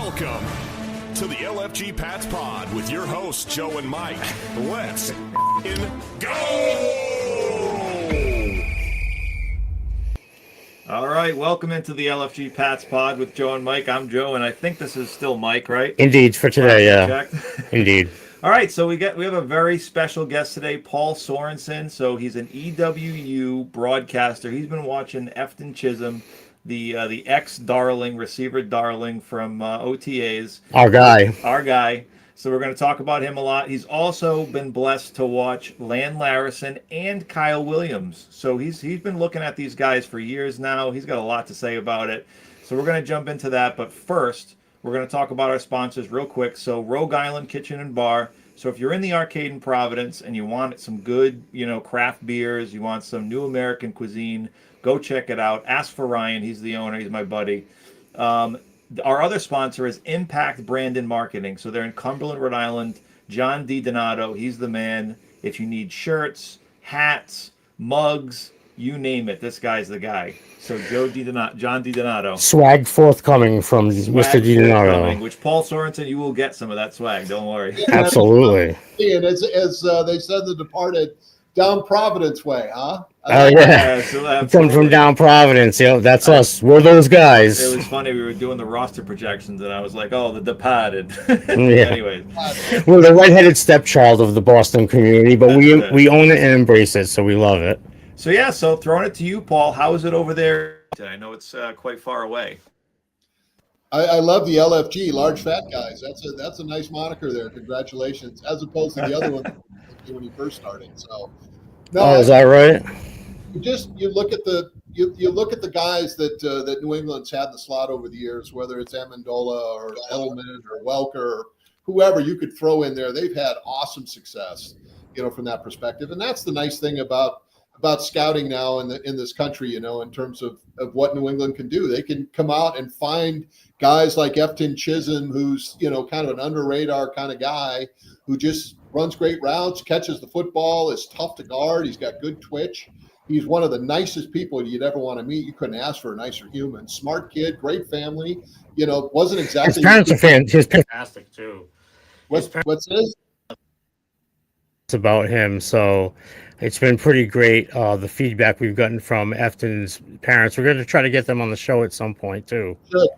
Welcome to the LFG Pats Pod with your hosts, Joe and Mike. Let's go! All right, welcome into the LFG Pats Pod with Joe and Mike. I'm Joe, and I think this is still Mike, right? Indeed, for today, yeah. Indeed. All right, so we have a very special guest today, Paul Sorensen. So he's an EWU broadcaster. He's been watching Efton Chism, the ex-darling, receiver darling from OTAs. Our guy. So we're going to talk about him a lot. He's also been blessed to watch Larison and Kyle Williams. So he's been looking at these guys for years now. He's got a lot to say about it. So we're going to jump into that. But first, we're going to talk about our sponsors real quick. So Rogue Island Kitchen and Bar. So if you're in the arcade in Providence and you want some good, craft beers, you want some new American cuisine, go check it out. Ask for Ryan. He's the owner. He's my buddy. Our other sponsor is Impact Brandon Marketing. So they're in Cumberland, Rhode Island. John DiDonato, he's the man. If you need shirts, hats, mugs, you name it, this guy's the guy. So John DiDonato. Swag forthcoming from Mr. DiDonato. Which Paul Sorensen, you will get some of that swag. Don't worry. Absolutely. And as they said, The Departed, down Providence way, huh? Oh, yeah. Come from down Providence. That's us. We're those guys. It was funny. We were doing the roster projections, and I was like, oh, The Departed. Yeah. Anyways. We're the redheaded stepchild of the Boston community, but we own it and embrace it, so we love it. So throwing it to you, Paul. How is it over there? I know it's quite far away. I love the LFG, large fat guys. That's a nice moniker there. Congratulations, as opposed to the other one when you first started. So, no, is that right? You look at the guys that New England's had in the slot over the years, whether it's Amendola or Edelman or Welker, or whoever you could throw in there. They've had awesome success, from that perspective, and that's the nice thing about scouting now in this country, in terms of what New England can do. They can come out and find guys like Efton Chism, who's, kind of an under radar kind of guy who just runs great routes, catches the football, is tough to guard. He's got good twitch. He's one of the nicest people you'd ever want to meet. You couldn't ask for a nicer human. Smart kid, great family. Wasn't exactly. His parents are fantastic too. What's this? It's about him, so it's been pretty great. The feedback we've gotten from Efton's parents. We're going to try to get them on the show at some point too. Sure.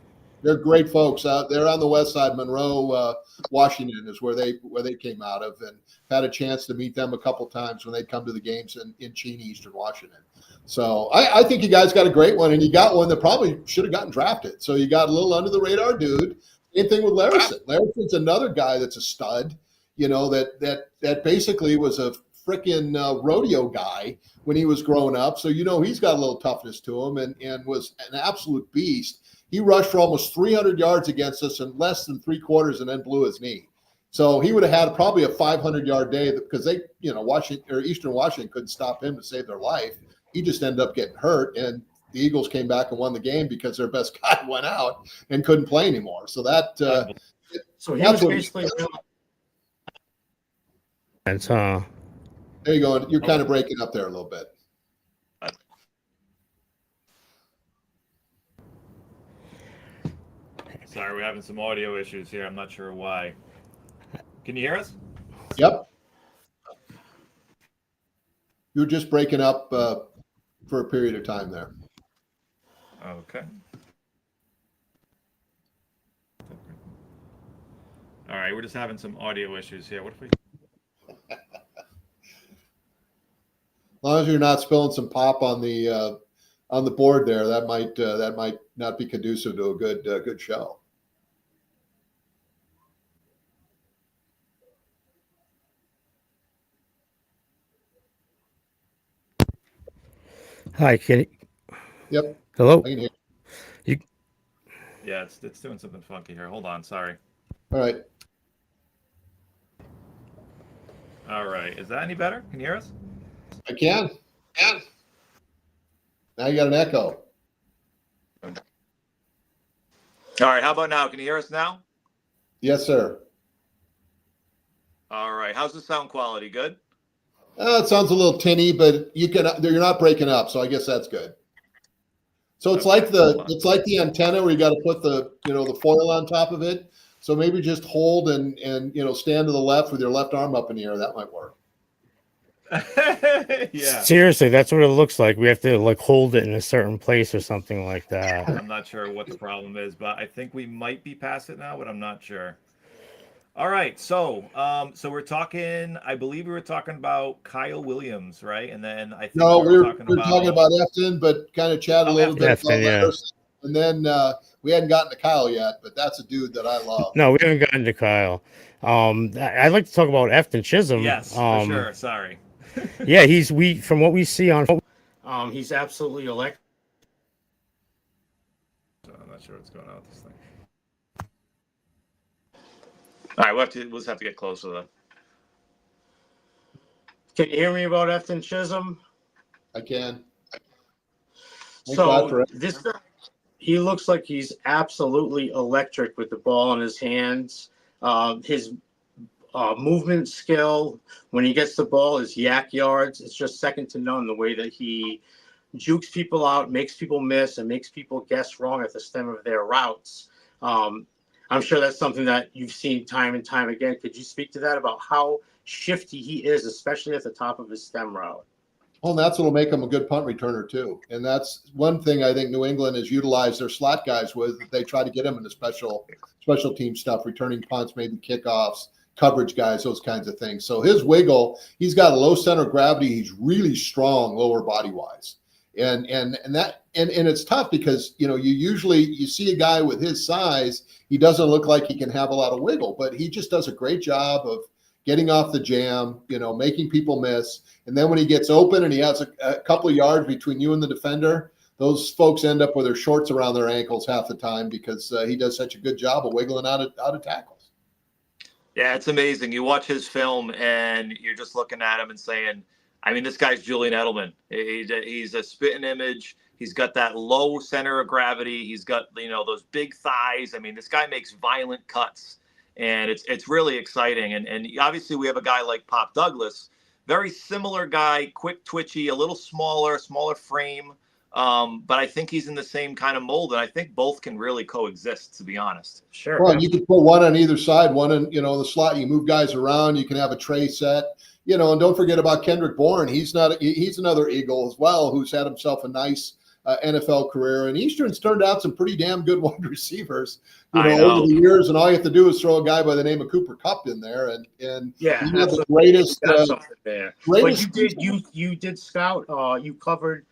They're great folks. They're on the west side. Monroe, Washington is where they came out of, and had a chance to meet them a couple times when they come to the games in Cheney, Eastern Washington. So I think you guys got a great one, and you got one that probably should have gotten drafted. So you got a little under the radar dude. Same thing with Larison. Larison's another guy that's a stud. That basically was a freaking rodeo guy when he was growing up. So he's got a little toughness to him, and was an absolute beast. He rushed for almost 300 yards against us in less than 3 quarters and then blew his knee. So he would have had probably a 500-yard day because they, Washington or Eastern Washington couldn't stop him to save their life. He just ended up getting hurt, and the Eagles came back and won the game because their best guy went out and couldn't play anymore. So that. So he was basically. There you go. You're kind of breaking up there a little bit. Sorry, we're having some audio issues here. I'm not sure why. Can you hear us? Yep. You're just breaking up for a period of time there. Okay. All right, we're just having some audio issues here. What if we? As long as you're not spilling some pop on the board there, that might not be conducive to a good show. Hi, can Yep. Hello. I can hear you. Yeah, it's doing something funky here. Hold on, sorry. All right. All right, is that any better? Can you hear us? I can. Yeah. Now you got an echo. All right, how about now? Can you hear us now? Yes, sir. All right, how's the sound quality? Good? It sounds a little tinny, but you're not breaking up, so I guess that's good. So it's like the antenna where you got to put the the foil on top of it. So maybe just hold and stand to the left with your left arm up in the air. That might work. Yeah. Seriously, that's what it looks like. We have to like hold it in a certain place or something like that. I'm not sure what the problem is, but I think we might be past it now, but I'm not sure. All right, so we're talking. I believe we were talking about Kyle Williams, right? And then I think No, we were talking about Efton, but kind of chat a little bit Efton, about Larison. And then we hadn't gotten to Kyle yet, but that's a dude that I love. No, we haven't gotten to Kyle. I'd like to talk about Efton Chism. Yes, for sure. Sorry. Yeah, from what we see on, he's absolutely electric. I'm not sure what's going on with this thing. All right, we'll just have to get closer then. Can you hear me about Efton Chism? I can. So this guy, he looks like he's absolutely electric with the ball in his hands. His movement skill when he gets the ball is yak yards. It's just second to none the way that he jukes people out, makes people miss, and makes people guess wrong at the stem of their routes. I'm sure that's something that you've seen time and time again. Could you speak to that about how shifty he is, especially at the top of his stem route? Well, that's what'll make him a good punt returner too. And that's one thing I think New England has utilized their slot guys with. They try to get him into special team stuff, returning punts, maybe kickoffs, coverage guys, those kinds of things. So his wiggle, he's got a low center of gravity. He's really strong lower body wise. And it's tough because you see a guy with his size, he doesn't look like he can have a lot of wiggle, but he just does a great job of getting off the jam, making people miss. And then when he gets open and he has a couple of yards between you and the defender, those folks end up with their shorts around their ankles half the time because he does such a good job of wiggling out of tackles. Yeah, it's amazing. You watch his film and you're just looking at him and saying, I mean, this guy's Julian Edelman. He's a spitting image. He's got that low center of gravity. He's got, those big thighs. I mean, this guy makes violent cuts, and it's really exciting. And obviously we have a guy like Pop Douglas, very similar guy, quick, twitchy, a little smaller frame. But I think he's in the same kind of mold, and I think both can really coexist, to be honest. Sure. Well, you can put one on either side, one in, the slot. You move guys around. You can have a tray set. And don't forget about Kendrick Bourne. He's another Eagle as well, who's had himself a nice NFL career. And Eastern's turned out some pretty damn good wide receivers, over the years. And all you have to do is throw a guy by the name of Cooper Kupp in there, and yeah, you have the greatest. There. Greatest but you did scout. You covered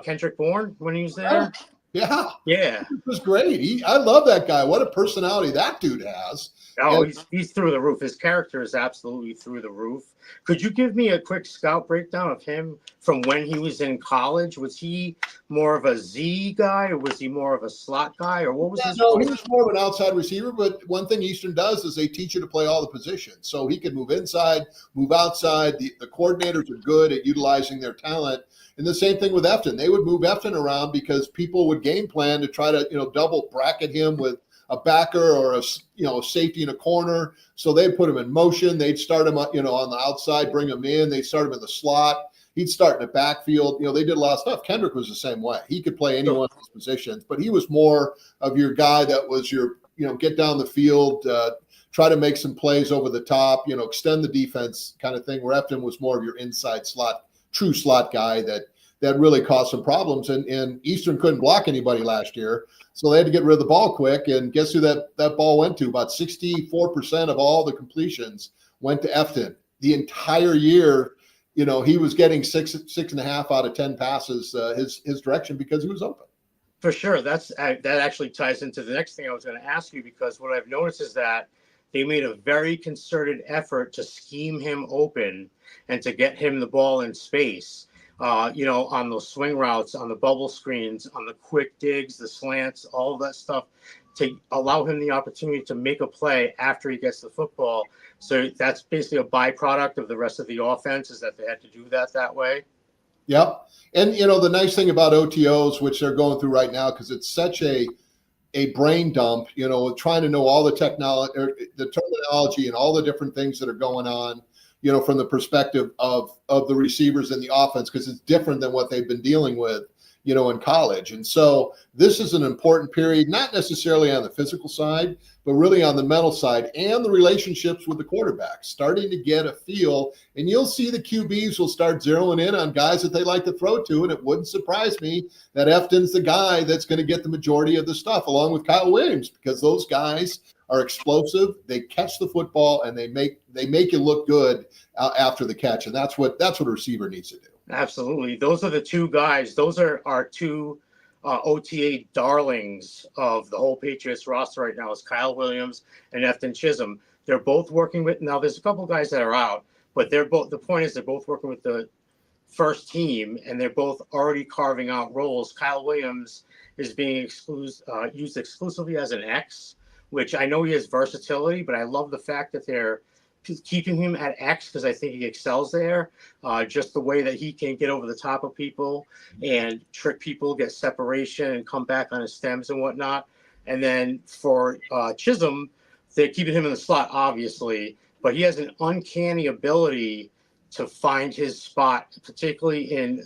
Kendrick Bourne when he was there. Yeah, Yeah, it was great. I love that guy. What a personality that dude has. Oh, he's through the roof. His character is absolutely through the roof. Could you give me a quick scout breakdown of him from when he was in college? Was he more of a Z guy, or was he more of a slot guy, or what was his? No, he was more of an outside receiver. But one thing Eastern does is they teach you to play all the positions, so he can move inside, move outside. The coordinators are good at utilizing their talent. And the same thing with Efton. They would move Efton around because people would game plan to try to double bracket him with a backer or a safety in a corner. So they'd put him in motion. They'd start him on the outside, bring him in. They'd start him in the slot. He'd start in the backfield. They did a lot of stuff. Kendrick was the same way. He could play any one of his positions, but he was more of your guy that was your, get down the field, try to make some plays over the top, extend the defense kind of thing, where Efton was more of your inside slot, true slot guy that really caused some problems. And Eastern couldn't block anybody last year. So they had to get rid of the ball quick. And guess who that ball went to? About 64% of all the completions went to Efton. The entire year, he was getting 6.5 out of 10 passes his direction because he was open. For sure. That actually ties into the next thing I was going to ask you, because what I've noticed is that they made a very concerted effort to scheme him open and to get him the ball in space. On those swing routes, on the bubble screens, on the quick digs, the slants, all of that stuff, to allow him the opportunity to make a play after he gets the football. So that's basically a byproduct of the rest of the offense, is that they had to do that way. Yep. And, the nice thing about OTOs, which they're going through right now, because it's such a brain dump, trying to know all the technology, or the terminology and all the different things that are going on, from the perspective of the receivers in the offense, because it's different than what they've been dealing with. in college. And so this is an important period, not necessarily on the physical side, but really on the mental side and the relationships with the quarterbacks, starting to get a feel. And you'll see the QBs will start zeroing in on guys that they like to throw to. And it wouldn't surprise me that Efton's the guy that's going to get the majority of the stuff, along with Kyle Williams, because those guys are explosive. They catch the football and they make you look good after the catch. And that's what a receiver needs to do. Absolutely. Those are the two guys. Those are our two OTA darlings of the whole Patriots roster right now, is Kyle Williams and Efton Chism. They're both working with, now there's a couple guys that are out, but the point is they're both working with the first team, and they're both already carving out roles. Kyle Williams is being used exclusively as an X, which I know he has versatility, but I love the fact that they're keeping him at X because I think he excels there. Just the way that he can get over the top of people and trick people, get separation, and come back on his stems and whatnot. And then for Chism, they're keeping him in the slot, obviously, but he has an uncanny ability to find his spot, particularly in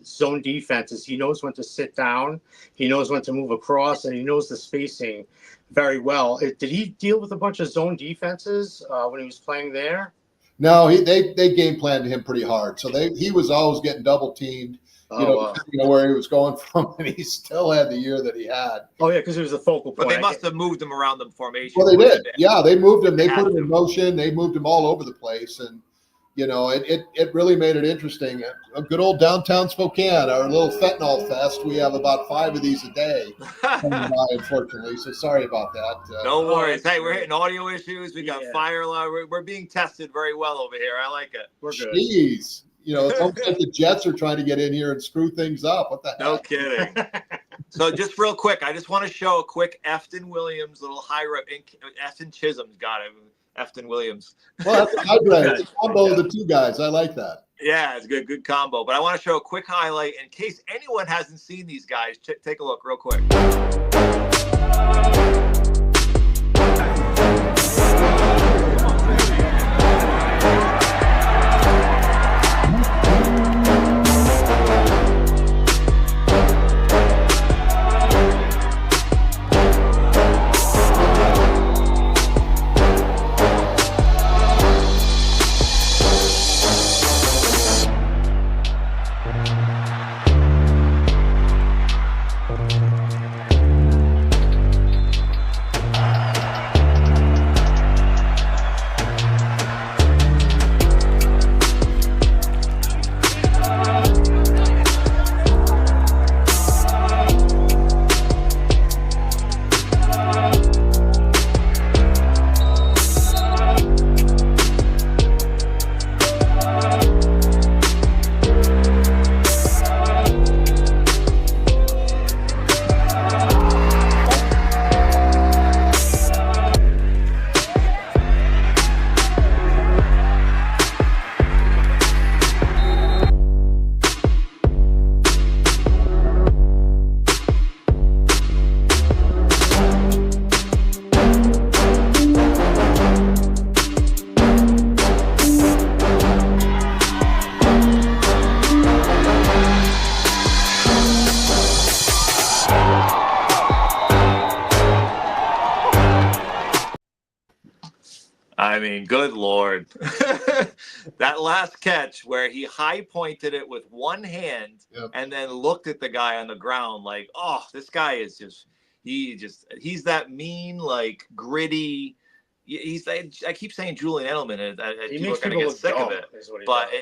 zone defenses. He knows when to sit down, he knows when to move across, and he knows the spacing very well. Did he deal with a bunch of zone defenses when he was playing there? No, they game planned him pretty hard. So he was always getting double teamed, where he was going from, and he still had the year that he had. Oh, yeah, because he was a focal point. But they must have moved him around the formation. Well, they did. Yeah, they moved him. They put him in motion. They moved him all over the place. And, it really made it interesting. A good old downtown Spokane, our little fentanyl fest. We have about 5 of these a day, unfortunately. So sorry about that. No worries. Hey, we're hitting audio issues. We got fire alarm. We're being tested very well over here. I like it. We're good. Jeez. It's almost like the Jets are trying to get in here and screw things up. What the heck? No kidding. So just real quick, I just want to show a quick Efton Williams little high rep. Efton Chism's got it. Efton Williams. Well, that's a hybrid. It's a combo of the two guys. I like that. Yeah, it's a good combo. But I want to show a quick highlight in case anyone hasn't seen these guys. Take a look real quick. I mean, good Lord. That last catch where he high pointed it with one hand and then looked at the guy on the ground like, oh, this guy is he's that mean, like gritty. I keep saying Julian Edelman, and people are going to get sick of it. But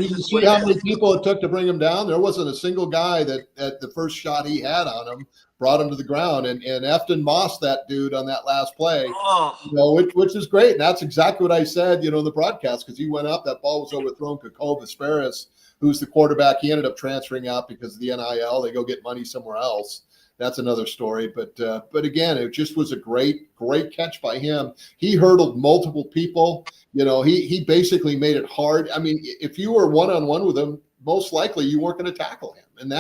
you see how many people it took to bring him down? There wasn't a single guy that at the first shot he had on him brought him to the ground, and Efton mossed that dude on that last play, which is great. And that's exactly what I said, in the broadcast, because he went up, that ball was overthrown. Kakov Asparis, who's the quarterback, he ended up transferring out because of the NIL. They go get money somewhere else. That's another story. But again, it just was a great catch by him. He hurdled multiple people. He basically made it hard. I mean, if you were one-on-one with him, most likely you weren't going to tackle him. And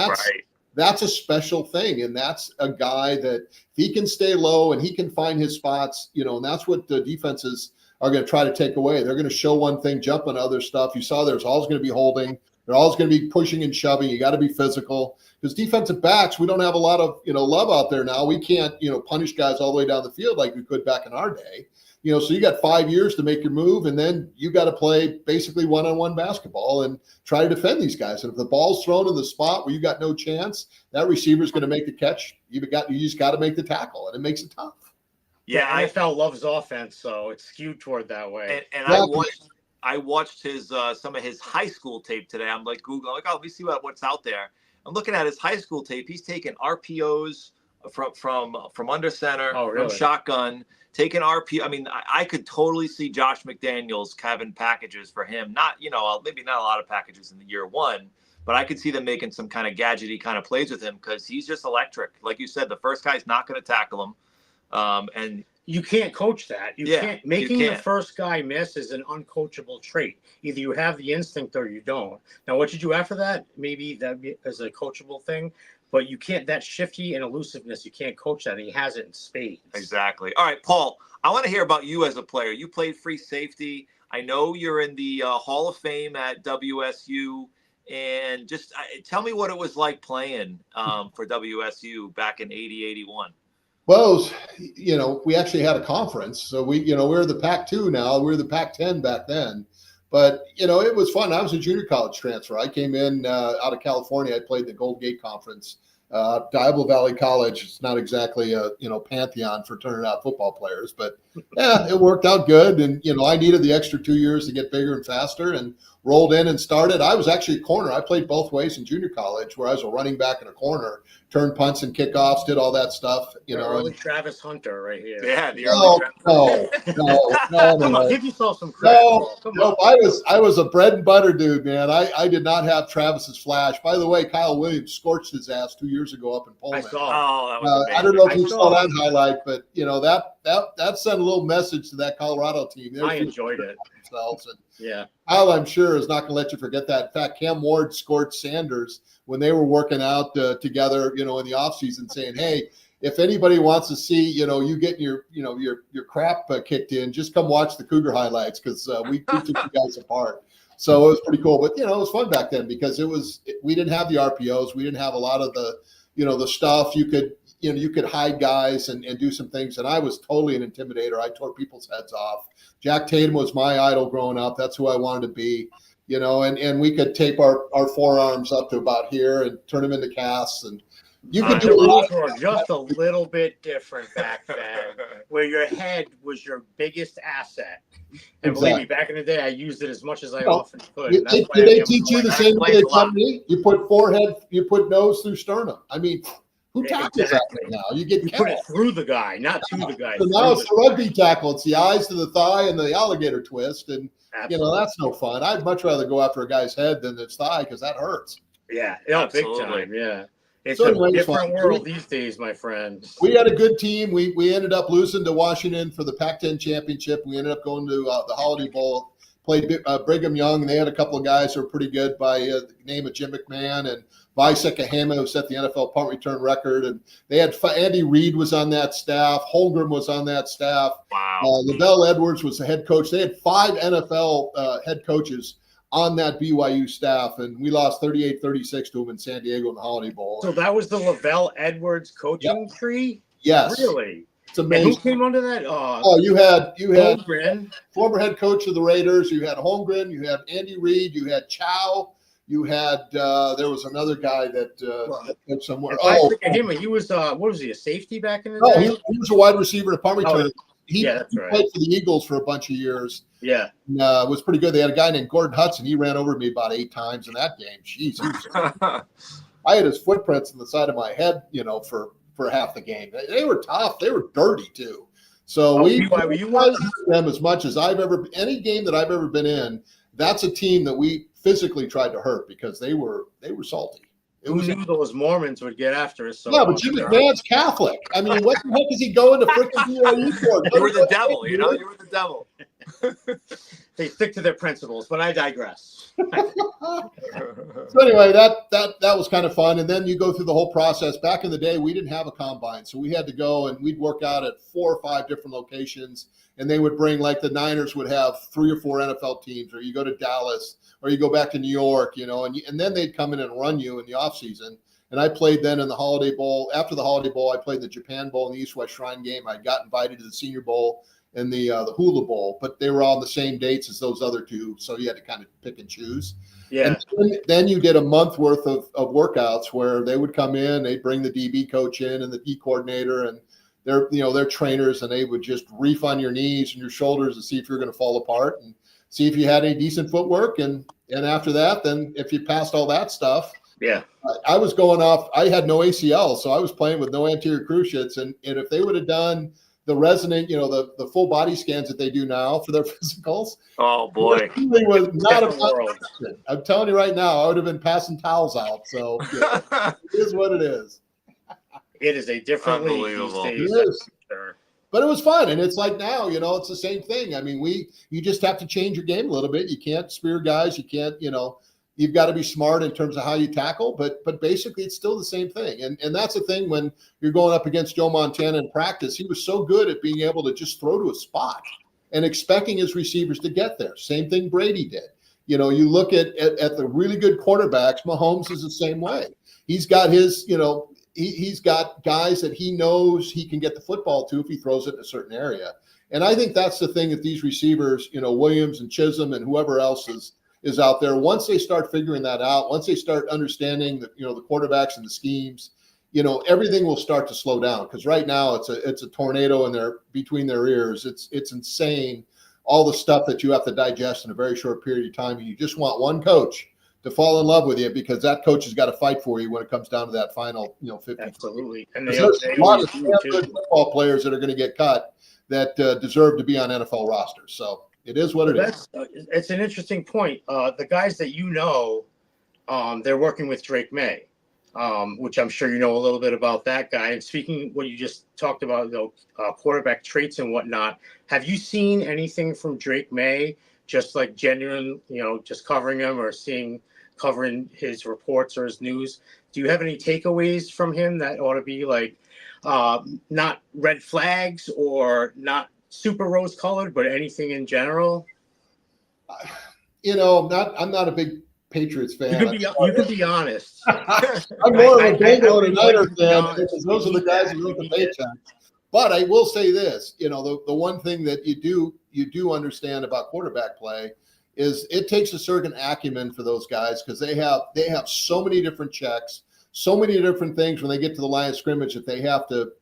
that's a special thing. And that's a guy that if he can stay low and he can find his spots, and that's what the defenses are going to try to take away. They're going to show one thing, jump on other stuff. You saw there's always going to be holding. They're always going to be pushing and shoving. You got to be physical because defensive backs, we don't have a lot of, love out there now. We can't, punish guys all the way down the field like we could back in our day. So you got 5 years to make your move, and then you got to play basically one-on-one basketball and try to defend these guys. And if the ball's thrown in the spot where you got no chance, that receiver's going to make the catch. You just got to make the tackle, and it makes it tough. Yeah, NFL loves offense, so it's skewed toward that way. And I watched his some of his high school tape today. I'm like Googling, like, let me see what's out there. I'm looking at his high school tape. He's taking RPOs from under center, from shotgun, taking RPO. I mean, I could totally see Josh McDaniels having packages for him. Not, maybe not a lot of packages in the year one, but I could see them making some kind of gadgety kind of plays with him because he's just electric. Like you said, the first guy's not going to tackle him. And you can't coach that. Making the first guy miss is an uncoachable trait. Either you have the instinct or you don't. Now, what you do after that, maybe that is a coachable thing, but you can't, that shifty and elusiveness, you can't coach that. And he has it in spades. Exactly. All right, Paul, I want to hear about you as a player. You played free safety. I know you're in the Hall of Fame at WSU. And just tell me what it was like playing for WSU back in 80, 81. Well, we actually had a conference. So we're the Pac-2 now. We're the Pac-10 back then. But, it was fun. I was a junior college transfer. I came in out of California. I played the Gold Gate Conference. Diablo Valley College is not exactly a, pantheon for turning out football players. But, yeah, it worked out good. And, I needed the extra 2 years to get bigger and faster and rolled in and started. I was actually a corner. I played both ways in junior college where I was a running back and a corner. Turned punts and kickoffs, did all that stuff. Early Travis Hunter right here. Yeah, the early No. Come on, give yourself some credit. No, I was a bread and butter dude, man. I did not have Travis's flash. By the way, Kyle Williams scorched his ass 2 years ago up in Pullman. I saw. Oh, that was I don't know if you saw that highlight, but that sent a little message to that Colorado team. I enjoyed it. And Kyle, I'm sure, is not going to let you forget that. In fact, Cam Ward scored Sanders when they were working out together, in the offseason, saying, hey, if anybody wants to see, you getting your crap kicked in, just come watch the Cougar highlights because we took you guys apart. So it was pretty cool. But, it was fun back then because we didn't have the RPOs. We didn't have a lot of the, the stuff. You could hide guys and do some things. And I was totally an intimidator. I tore people's heads off. Jack Tatum was my idol growing up. That's who I wanted to be. And we could tape our forearms up to about here and turn them into casts. And you could do a lot. Were just a little bit different back then, where your head was your biggest asset. And believe me, back in the day, I used it as much as I often could. Did they teach you the same way they taught me? You put forehead, you put nose through sternum. I mean, who tackles that right now? You put it through the guy, not to the guy. So now it's the rugby tackle. It's the eyes to the thigh and the alligator twist. And that's no fun. I'd much rather go after a guy's head than his thigh because that hurts. Yeah, big time. Yeah, it's a different world these days, my friend. We had a good team. We ended up losing to Washington for the Pac-10 championship. We ended up going to the Holiday Bowl. Played Brigham Young, and they had a couple of guys who were pretty good by the name of Jim McMahon and Visek Ahema, who set the NFL punt return record. And they had Andy Reid was on that staff. Holmgren was on that staff. Wow. Lavelle Edwards was the head coach. They had 5 NFL head coaches on that BYU staff, and we lost 38-36 to them in San Diego in the Holiday Bowl. So that was the Lavelle Edwards coaching tree? Yes. Really? It's amazing. And who came under that? You had Holmgren, former head coach of the Raiders. You had Holmgren. You had Andy Reid. You had Chow. You had there was another guy that somewhere. I think of him. He was what was he, a safety back in the day? He was a wide receiver at punt return. He that's right. played for the Eagles for a bunch of years. Yeah, and, was pretty good. They had a guy named Gordon Hudson. He ran over me about 8 times in that game. Jeez, I had his footprints in the side of my head, for half the game. They were tough. They were dirty too. So we them as much as any game that I've ever been in. That's a team that we physically tried to hurt because they were salty. Who knew those Mormons would get after us? But Jim McMahon's Catholic. I mean, what the heck is he going to freaking BYU for? You were the devil, You were the devil. They stick to their principles, but I digress. So anyway, that was kind of fun. And then you go through the whole process. Back in the day, we didn't have a combine, so we had to go and we'd work out at 4 or 5 different locations. And they would bring, like the Niners would have 3 or 4 NFL teams, or you go to Dallas, or you go back to New York, and then they'd come in and run you in the off season. And I played then in the Holiday Bowl. After the Holiday Bowl, I played the Japan Bowl and the East-West Shrine Game. I got invited to the Senior Bowl and the Hula Bowl, but they were all on the same dates as those other two, so you had to kind of pick and choose. Yeah. And then you did a month worth of workouts where they would come in, they'd bring the DB coach in and the D coordinator and their trainers, and they would just reef on your knees and your shoulders to see if you're going to fall apart and see if you had any decent footwork. And after that, then if you passed all that stuff, yeah, I was going off. I had no ACL, so I was playing with no anterior cruciates. And if they would have done the resonant, the full body scans that they do now for their physicals. Oh boy, it was not a world. I'm telling you right now, I would have been passing towels out. So it is what it is. It is a different league these days. It is. But it was fun, and it's like now, it's the same thing. I mean, you just have to change your game a little bit. You can't spear guys. You can't, you've got to be smart in terms of how you tackle, but basically it's still the same thing. And that's the thing when you're going up against Joe Montana in practice. He was so good at being able to just throw to a spot and expecting his receivers to get there. Same thing Brady did. You look at the really good quarterbacks. Mahomes is the same way. He's got his, he's got guys that he knows he can get the football to if he throws it in a certain area. And I think that's the thing that these receivers, Williams and Chism and whoever else is out there. Once they start figuring that out, once they start understanding the quarterbacks and the schemes, everything will start to slow down. Because right now it's a tornado between their ears. It's insane, all the stuff that you have to digest in a very short period of time. And you just want one coach to fall in love with you, because that coach has got to fight for you when it comes down to that final 50. Absolutely. And there's a lot of good football players that are going to get cut that deserve to be on NFL rosters. So it is what it is. It's an interesting point. The guys that they're working with Drake May, which I'm sure you know a little bit about that guy. And speaking what you just talked about, quarterback traits and whatnot, have you seen anything from Drake May, just like genuine, just covering him or covering his reports or his news? Do you have any takeaways from him that ought to be like not red flags or not super rose colored, but anything in general? I'm not a big Patriots fan. You could be honest. I'm more of a Bengal and Niner fan, because those are the guys who wrote the paychecks. But I will say this, the one thing that you do understand about quarterback play is it takes a certain acumen for those guys, because they have so many different checks, so many different things when they get to the line of scrimmage that they have to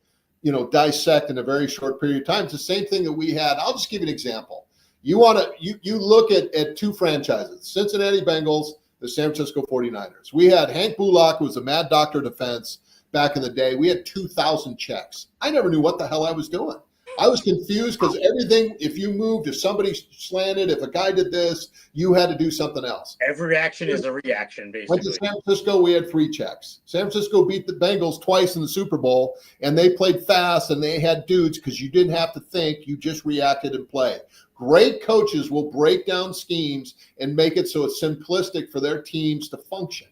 dissect in a very short period of time. It's the same thing that we had. I'll just give you an example. You look at 2 franchises, Cincinnati Bengals, the San Francisco 49ers. We had Hank Bullock, who was a mad doctor of defense back in the day. We had 2,000 checks. I never knew what the hell I was doing. I was confused because everything, if you moved, if somebody slanted, if a guy did this, you had to do something else. Every action is a reaction, basically. Went to San Francisco, we had 3 checks. San Francisco beat the Bengals twice in the Super Bowl, and they played fast, and they had dudes because you didn't have to think. You just reacted and played. Great coaches will break down schemes and make it so it's simplistic for their teams to function,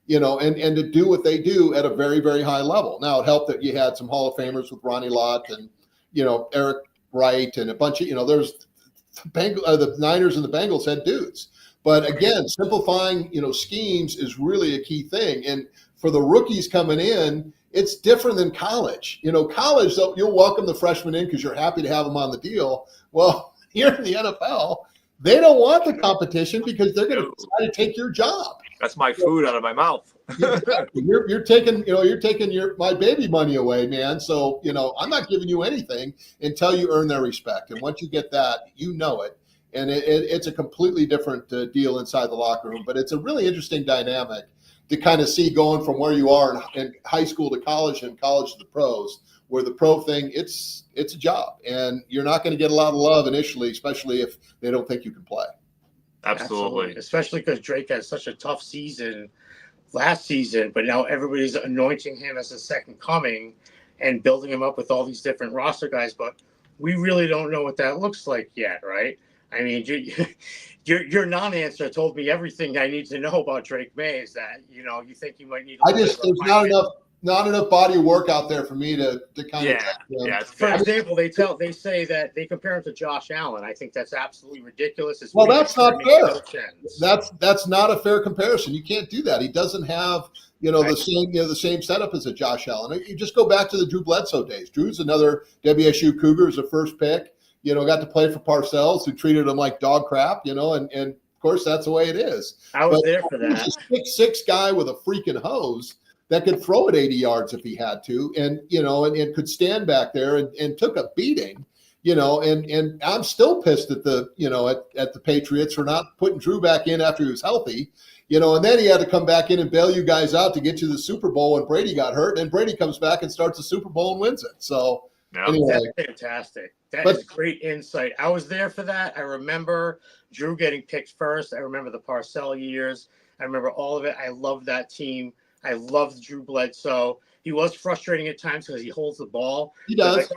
and to do what they do at a very, very high level. Now, it helped that you had some Hall of Famers with Ronnie Lott and Eric Wright and a bunch of, there's the Niners and the Bengals had dudes. But again, simplifying, schemes is really a key thing. And for the rookies coming in, it's different than college. College, you'll welcome the freshmen in because you're happy to have them on the deal. Well, here in the NFL, they don't want the competition because they're going to try to take your job. That's my food out of my mouth. Exactly. You're taking my baby money away, man. So, I'm not giving you anything until you earn their respect. And once you get that, it. And it's a completely different deal inside the locker room. But it's a really interesting dynamic to kind of see going from where you are in high school to college and college to the pros, where the pro thing, it's a job. And you're not going to get a lot of love initially, especially if they don't think you can play. Absolutely. Especially because Drake had such a tough season last season, but now everybody's anointing him as a second coming and building him up with all these different roster guys. But we really don't know what that looks like yet, right? I mean, your non-answer told me everything I need to know about Drake May. Is that you think you might need? There's not enough body of work out there for me to kind of. Yeah. For example, they say that they compare him to Josh Allen. I think that's absolutely ridiculous. Well, that's not fair. That's not a fair comparison. You can't do that. He doesn't have the same setup as a Josh Allen. You just go back to the Drew Bledsoe days. Drew's another WSU Cougar as a first pick. Got to play for Parcells, who treated him like dog crap. And of course that's the way it is. I was there for that. He's a 6'6" guy with a freaking hose that could throw it 80 yards if he had to, and could stand back there and took a beating, and I'm still pissed at at the Patriots for not putting Drew back in after he was healthy, and then he had to come back in and bail you guys out to get to the Super Bowl when Brady got hurt, and Brady comes back and starts the Super Bowl and wins it. So anyway. That's fantastic. That is great insight. I was there for that. I remember Drew getting picked first. I remember the Parcell years. I remember all of it. I loved that team. I loved Drew Bledsoe. He was frustrating at times because he holds the ball. He does.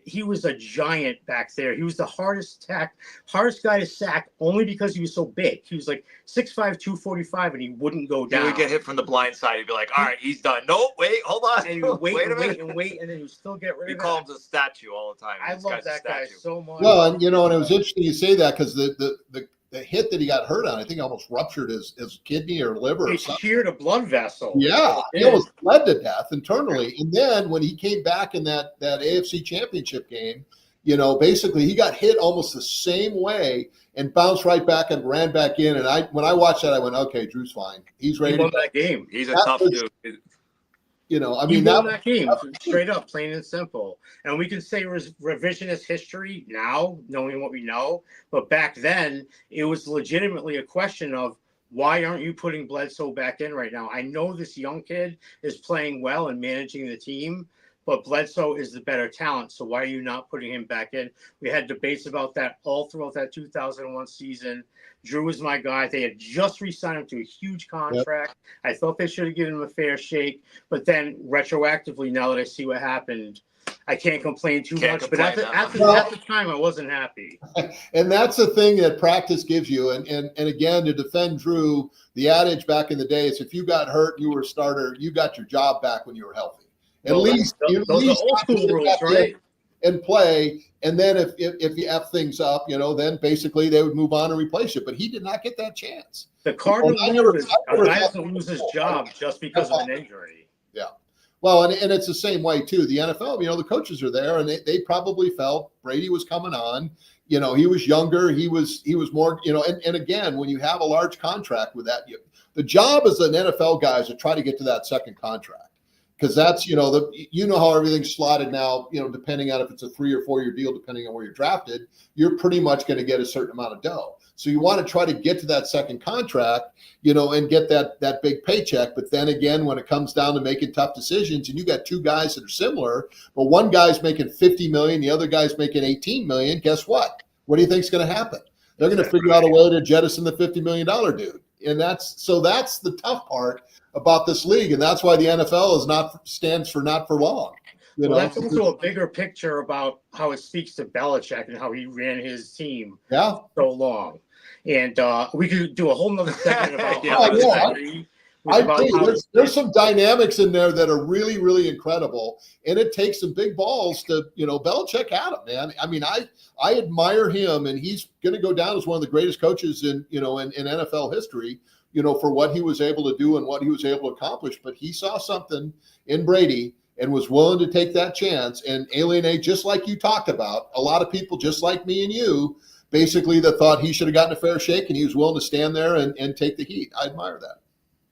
He was a giant back there. He was the hardest guy to sack only because he was so big. He was like 6'5", 245, and he wouldn't go down. He would get hit from the blind side. He'd be like, all right, he's done. No, wait, hold on. And he would wait and then he would still get rid of it. We call him the statue all the time. I love that guy so much. Well, and it was interesting you say that because the hit that he got hurt on, I think almost ruptured his kidney or liver. He sheared a blood vessel. Yeah, he almost bled to death internally. And then when he came back in that AFC Championship game, basically he got hit almost the same way and bounced right back and ran back in. And when I watched that, I went, okay, Drew's fine. He's ready. He won that game. He's a tough dude. He won that game straight up, plain and simple. And we can say revisionist history now, knowing what we know. But back then, it was legitimately a question of why aren't you putting Bledsoe back in right now? I know this young kid is playing well and managing the team, but Bledsoe is the better talent. So why are you not putting him back in? We had debates about that all throughout that 2001 season. Drew was my guy. They had just re-signed him to a huge contract. Yep. I thought they should have given him a fair shake. But then retroactively, now that I see what happened, I can't complain too much. But at the time, I wasn't happy. And that's the thing that practice gives you. And again, to defend Drew, the adage back in the day is if you got hurt, you were a starter, you got your job back when you were healthy. At least those are old school rules, right? And play, and then if you F things up, then basically they would move on and replace it. But he did not get that chance. The Cardinals doesn't lose his job just because of an injury. Yeah. Well, and it's the same way too. The NFL, the coaches are there, and they probably felt Brady was coming on. He was younger. He was more. And again, when you have a large contract with that, the job as an NFL guy is to try to get to that second contract. Because that's, how everything's slotted now, depending on if it's a 3 or 4 year deal, depending on where you're drafted, you're pretty much going to get a certain amount of dough. So you want to try to get to that second contract, and get that big paycheck. But then again, when it comes down to making tough decisions and you got two guys that are similar, but one guy's making $50 million, the other guy's making $18 million, guess what? What do you think's going to happen? They're going to figure out a way to jettison the $50 million dude. And that's the tough part about this league, and that's why the NFL stands for not for long. That's also a bigger picture about how it speaks to Belichick and how he ran his team so long. And we could do a whole nother segment about there's some dynamics in there that are really, really incredible, and it takes some big balls to, Belichick had him, man. I mean, I admire him, and he's going to go down as one of the greatest coaches in NFL history. For what he was able to do and what he was able to accomplish. But he saw something in Brady and was willing to take that chance and alienate, just like you talked about, a lot of people just like me and you, basically that thought he should have gotten a fair shake, and he was willing to stand there and take the heat. I admire that.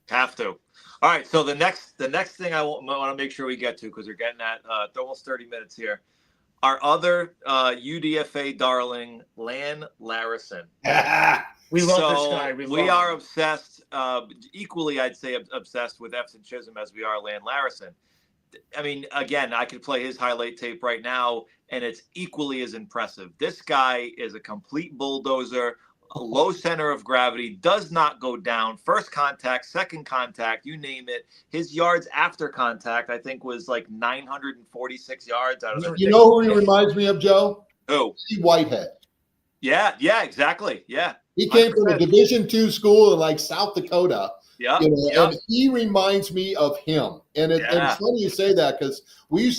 Have to. All right, so the next thing I want to make sure we get to, because we're getting at almost 30 minutes here, our other UDFA darling, Lan Larison. We love this guy. We are obsessed, equally, I'd say, obsessed with Efton Chism as we are Lan Larison. I mean, again, I could play his highlight tape right now, and it's equally as impressive. This guy is a complete bulldozer, a low center of gravity, does not go down. First contact, second contact, you name it. His yards after contact, I think, was like 946 yards out of the. You know who he reminds me of, Joe? Who? Whitehead. Yeah, exactly. Yeah. He came from a 100%. Division II school in like South Dakota. Yeah. And he reminds me of him. And it's funny you say that because we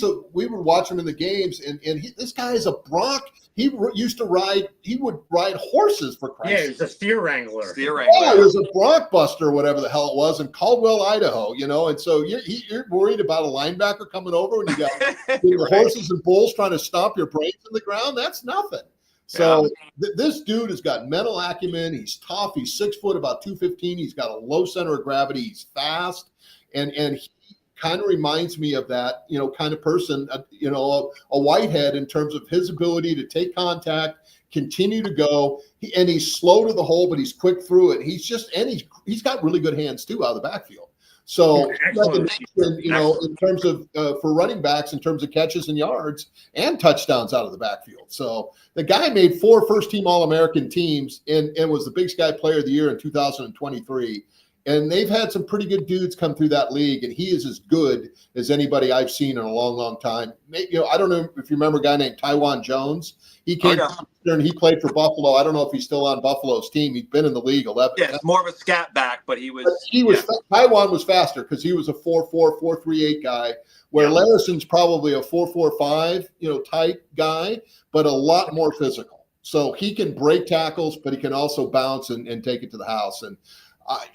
would watch him in the games, and this guy is a bronc. He would ride horses for Christ's sake. Yeah, he's a steer wrangler. Yeah, he was a bronc buster, whatever the hell it was, in Caldwell, Idaho. And so you're worried about a linebacker coming over when you got the horses and bulls trying to stomp your brains in the ground. That's nothing. So this dude has got mental acumen. He's tough. He's 6 foot, about 215. He's got a low center of gravity. He's fast, and he kind of reminds me of that, kind of person, a Whitehead in terms of his ability to take contact, continue to go, and he's slow to the hole, but he's quick through it. He's got really good hands too out of the backfield. So, in terms of for running backs, in terms of catches and yards and touchdowns out of the backfield. So the guy made 4 first-team All-American teams and was the Big Sky Player of the Year in 2023. And they've had some pretty good dudes come through that league, and he is as good as anybody I've seen in a long, long time. I don't know if you remember a guy named Tywan Jones. He came and he played for Buffalo. I don't know if he's still on Buffalo's team. He's been in the league 11. Yeah, it's more of a scat back, but he was. Tywan was faster because he was a 4.4, 4.38 guy, where Larison's probably a 4.45, type guy, but a lot more physical. So he can break tackles, but he can also bounce and take it to the house. And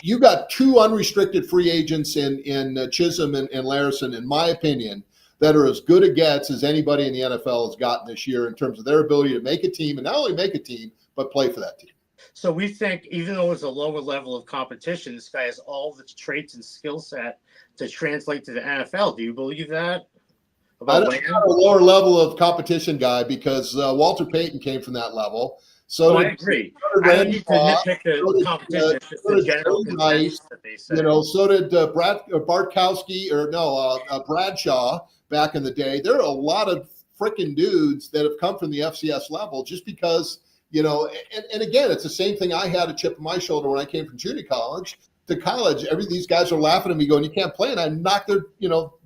you got 2 unrestricted free agents in Chism and Larison, in my opinion, that are as good a gets as anybody in the NFL has gotten this year in terms of their ability to make a team, and not only make a team, but play for that team. So we think, even though it's a lower level of competition, this guy has all the traits and skill set to translate to the NFL. Do you believe that? I'm not a lower level of competition guy because Walter Payton came from that level. So I agree. I don't need to nitpick the competition. It's just the general consensus that they say. So did Bradshaw back in the day. There are a lot of freaking dudes that have come from the FCS level just because, and again, it's the same thing I had a chip on my shoulder when I came from junior college to college. These guys are laughing at me going, you can't play. And I knock their,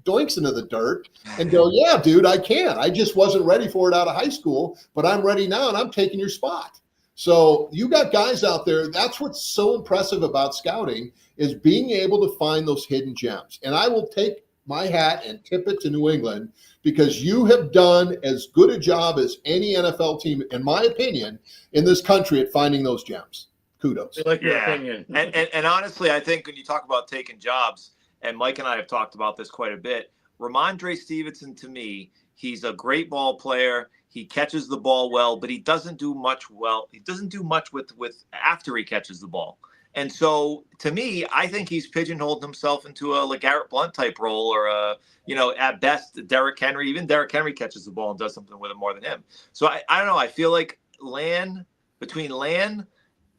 doinks into the dirt and go, yeah, dude, I can. I just wasn't ready for it out of high school, but I'm ready now and I'm taking your spot. So you got guys out there. That's what's so impressive about scouting is being able to find those hidden gems. And I will take my hat and tip it to New England because you have done as good a job as any NFL team, in my opinion, in this country at finding those gems. Kudos. I like your opinion. And honestly, I think when you talk about taking jobs, and Mike and I have talked about this quite a bit, Ramondre Stevenson, to me, he's a great ball player. He catches the ball well, but he doesn't do much He doesn't do much with after he catches the ball. And so, to me, I think he's pigeonholed himself into a LeGarrette Blount type role, or at best, Derrick Henry. Even Derrick Henry catches the ball and does something with it more than him. So I don't know. I feel like between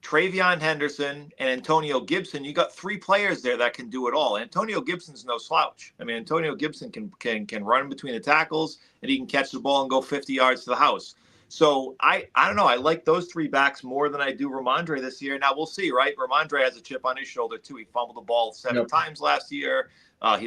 Travion Henderson, and Antonio Gibson, you got 3 players there that can do it all. Antonio Gibson's no slouch. I mean, Antonio Gibson can run between the tackles, and he can catch the ball and go 50 yards to the house. So I don't know. I like those 3 backs more than I do Ramondre this year. Now we'll see, right? Ramondre has a chip on his shoulder too. He fumbled the ball 7 times last year.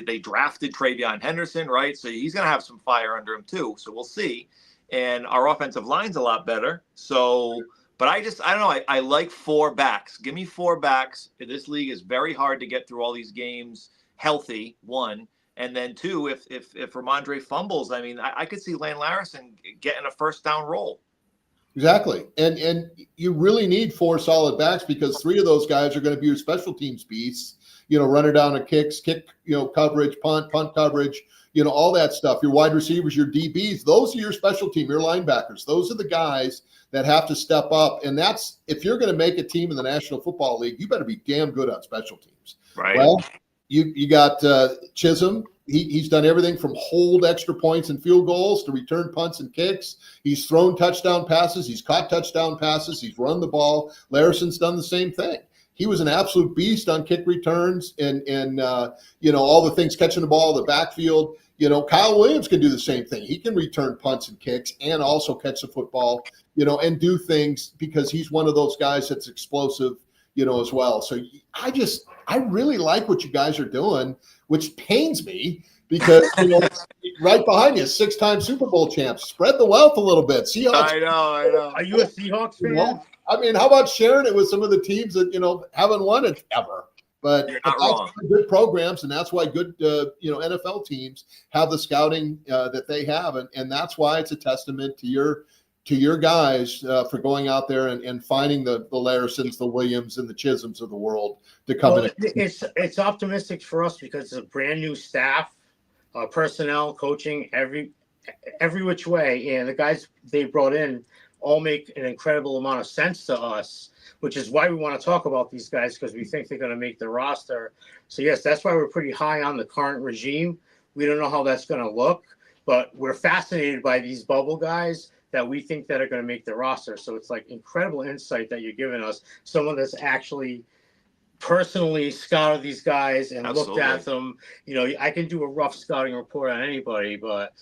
They drafted Travion Henderson, right? So he's going to have some fire under him too. So we'll see. And our offensive line's a lot better. So, but I don't know. I like 4 backs. Give me 4 backs. This league is very hard to get through all these games healthy, 1. And then 2, if Ramondre fumbles, I mean, I could see Lane Larison getting a first down role. Exactly. And you really need 4 solid backs because 3 of those guys are going to be your special teams beasts, running down a kick, coverage, punt coverage, all that stuff. Your wide receivers, your DBs, those are your special team, your linebackers. Those are the guys that have to step up. And that's, if you're going to make a team in the National Football League, you better be damn good on special teams. Right. Well, you got Chism. He's done everything from hold extra points and field goals to return punts and kicks. He's thrown touchdown passes. He's caught touchdown passes. He's run the ball. Larison's done the same thing. He was an absolute beast on kick returns and all the things, catching the ball in the backfield. Kyle Williams can do the same thing. He can return punts and kicks and also catch the football, and do things because he's one of those guys that's explosive, as well. So I really like what you guys are doing which pains me because right behind you, 6-time Super Bowl champs. Spread the wealth a little bit. Seahawks. I know. Are you a Seahawks fan? I mean, how about sharing it with some of the teams that haven't won it ever? But You're not that's wrong. good programs, and that's why good NFL teams have the scouting that they have, and that's why it's a testament to your guys for going out there and finding the Larisons, the Williams, and the Chisms of the world to come in. It's optimistic for us because it's a brand new staff, personnel, coaching, every which way, and the guys they brought in all make an incredible amount of sense to us, which is why we want to talk about these guys, because we think they're going to make the roster. So yes, that's why we're pretty high on the current regime. We don't know how that's going to look, but we're fascinated by these bubble guys that we think that are going to make the roster. So it's like incredible insight that you're giving us, someone that's actually personally scouted these guys and looked at them. I can do a rough scouting report on anybody, but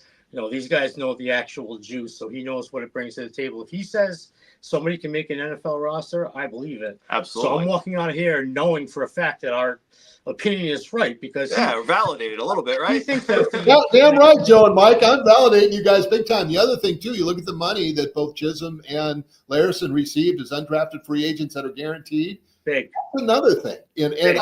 these guys know the actual juice, so he knows what it brings to the table. If he says somebody can make an NFL roster, I believe it. Absolutely. So I'm walking out of here knowing for a fact that our opinion is right because we're validated a little bit, right? He thinks that damn right, Joe and Mike. I'm validating you guys big time. The other thing too, you look at the money that both Chism and Larison received as undrafted free agents that are guaranteed. Big. That's another thing. And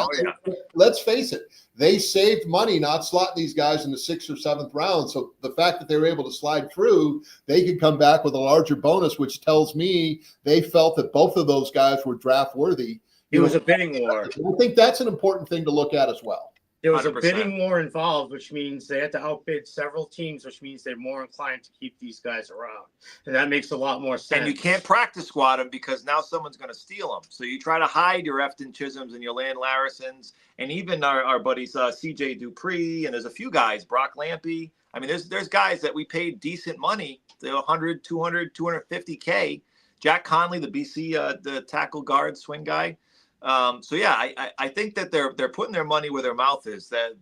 let's face it, they saved money not slotting these guys in the 6th or 7th round. So the fact that they were able to slide through, they could come back with a larger bonus, which tells me they felt that both of those guys were draft worthy. It was a bidding war. I think that's an important thing to look at as well. There was 100%. a bidding war involved, which means they had to outbid several teams, which means they're more inclined to keep these guys around. And that makes a lot more sense. And you can't practice squad them because now someone's going to steal them. So you try to hide your Efton Chisms and your Land Larisons, and even our buddies CJ Dupree, and there's a few guys, Brock Lampy. I mean, there's guys that we paid decent money, 100, 200, 250K. Jack Conley, the BC, the tackle guard swing guy. I think that they're putting their money where their mouth is. That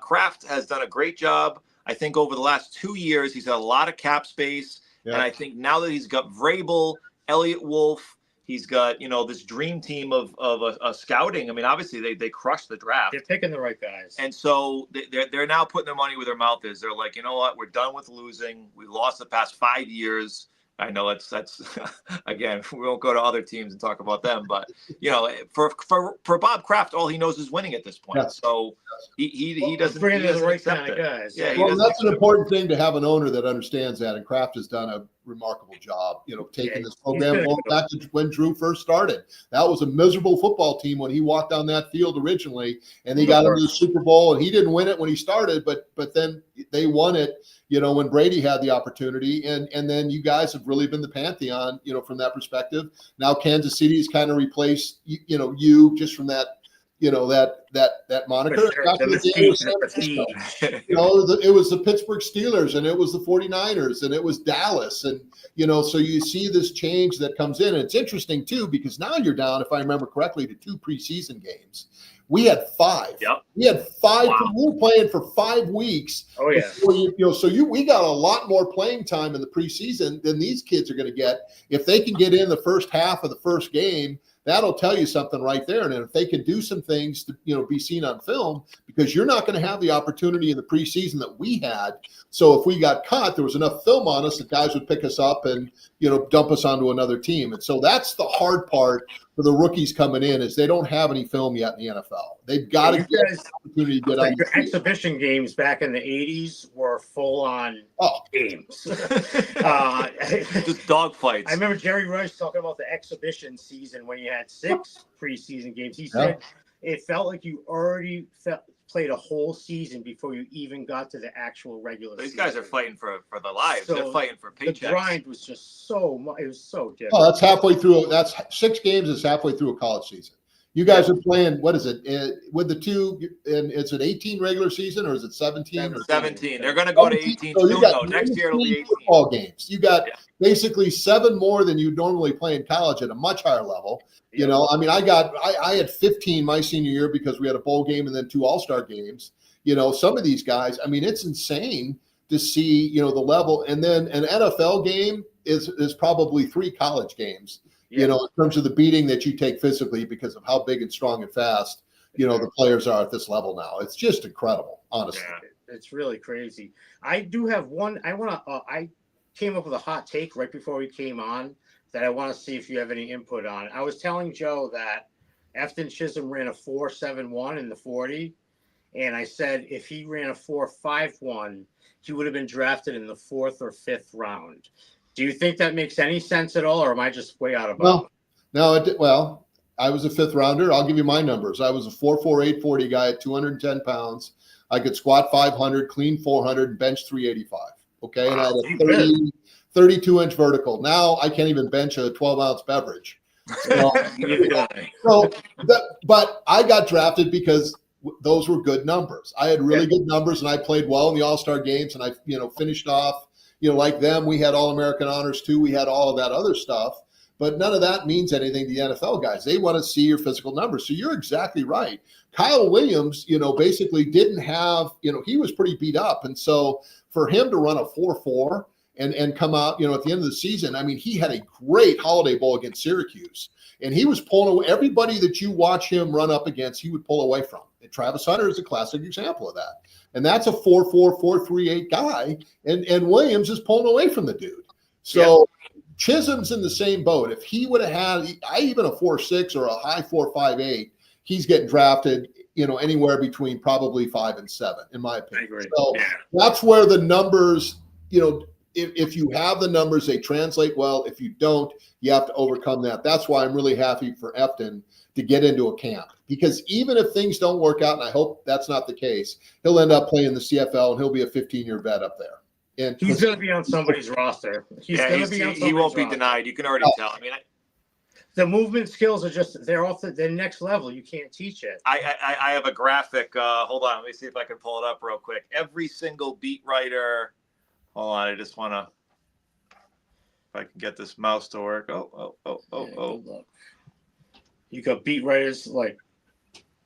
Kraft has done a great job. I think over the last 2 years, he's had a lot of cap space. Yeah. And I think now that he's got Vrabel, Elliott Wolf, he's got, this dream team of a scouting. I mean, obviously they crushed the draft. They're picking the right guys. And so they're now putting their money where their mouth is. They're like, you know what? We're done with losing. We lost the past 5 years. I know that's again, we won't go to other teams and talk about them, but for Bob Kraft, all he knows is winning at this point. Yes. So he doesn't bring in the right accept kind of guys. Yeah, well, that's an important thing to have an owner that understands that, and Kraft has done a remarkable job, taking this program going back to when Drew first started. That was a miserable football team when he walked on that field originally, and they got into the Super Bowl, and he didn't win it when he started, but then they won it, when Brady had the opportunity, and then you guys have really been the pantheon, from that perspective. Now Kansas City's kind of replaced, you just from that, that moniker. Sure. It was the Pittsburgh Steelers, and it was the 49ers, and it was Dallas. And, so you see this change that comes in. And it's interesting, too, because now you're down, if I remember correctly, to 2 preseason games. We had 5. Yep. We had 5. Wow. We were playing for 5 weeks. Oh, yeah. We got a lot more playing time in the preseason than these kids are going to get. If they can get in the first half of the first game, that'll tell you something right there. And if they can do some things to, be seen on film, because you're not going to have the opportunity in the preseason that we had. So if we got caught, there was enough film on us that guys would pick us up and, dump us onto another team. And so that's the hard part for the rookies coming in, is they don't have any film yet in the NFL. They've got to get an opportunity to get on. Your exhibition games back in the 80s were full-on games. Just dogfights. I remember Jerry Rice talking about the exhibition season when you had 6 preseason games. He said it felt like you already played a whole season before you even got to the actual regular season. These guys are fighting for their lives. So they're fighting for paychecks. The grind was just it was so different. Oh, that's halfway through. That's 6 games is halfway through a college season. You guys are playing, what is it, with the 2, and is it 18 regular season, or is it 17? 17. They're going to go to 18 soon, though. Next year it'll be 18. Football games. You got basically 7 more than you normally play in college at a much higher level. I mean, I had 15 my senior year because we had a bowl game and then 2 all-star games. Some of these guys, I mean, it's insane to see, the level. And then an NFL game is probably 3 college games, in terms of the beating that you take physically because of how big and strong and fast the players are at this level now. It's just incredible, honestly. Yeah, it's really crazy. I do have one. I came up with a hot take right before we came on that I want to see if you have any input on. I was telling Joe that Efton Chism ran a 4.71 in the 40, and I said if he ran a 4.51, he would have been drafted in the 4th or 5th round. Do you think that makes any sense at all, or am I just way out of bounds? Well, I was a 5th rounder. I'll give you my numbers. I was a 4.48 40 guy at 210 pounds. I could squat 500, clean 400, and bench 385. Okay, and I had a 32-inch vertical. Now I can't even bench a 12-ounce beverage. But I got drafted because those were good numbers. I had really good numbers, and I played well in the All-Star games, and I finished off like them. We had All-American honors too. We had all of that other stuff. But none of that means anything to the NFL guys. They want to see your physical numbers. So you're exactly right. Kyle Williams, basically didn't have, he was pretty beat up. And so for him to run a 4.4 and come out, at the end of the season, I mean, he had a great Holiday Bowl against Syracuse. And he was pulling away. Everybody that you watch him run up against, he would pull away from. And Travis Hunter is a classic example of that. And that's a 4.4, 4.38 guy. And Williams is pulling away from the dude. So Chism's in the same boat. If he would have had even a 4.6 or a high 4.58, he's getting drafted, anywhere between probably 5 and 7, in my opinion. I agree. So that's where the numbers, if you have the numbers, they translate well. If you don't, you have to overcome that. That's why I'm really happy for Efton to get into a camp, because even if things don't work out, and I hope that's not the case, he'll end up playing the CFL and he'll be a 15-year vet up there. And he's going to be on somebody's roster. He won't be denied. You can already tell. I mean, the movement skills are they're off the next level. You can't teach it. I have a graphic. Hold on. Let me see if I can pull it up real quick. Every single beat writer. Hold on. I just want to, if I can get this mouse to work. Oh. You got beat writers like.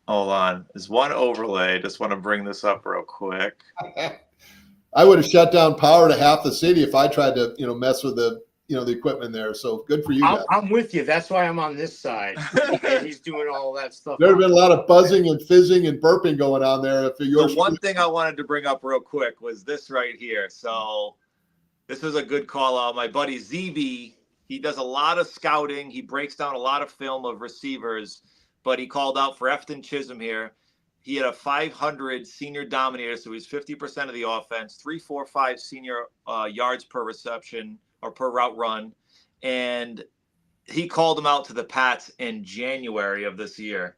Hold on. There's one overlay. Just want to bring this up real quick. I would have shut down power to half the city if I tried to, mess with the equipment there. So good for you guys. I'm with you. That's why I'm on this side. He's doing all that stuff. There's been a lot of buzzing and fizzing and burping going on there. The one thing I wanted to bring up real quick was this right here. So this was a good call out. My buddy ZB, he does a lot of scouting. He breaks down a lot of film of receivers, but he called out for Efton Chism here. He had a 500 senior dominator, so he's 50% of the offense, 3.45 senior yards per reception or per route run. And he called him out to the Pats in January of this year.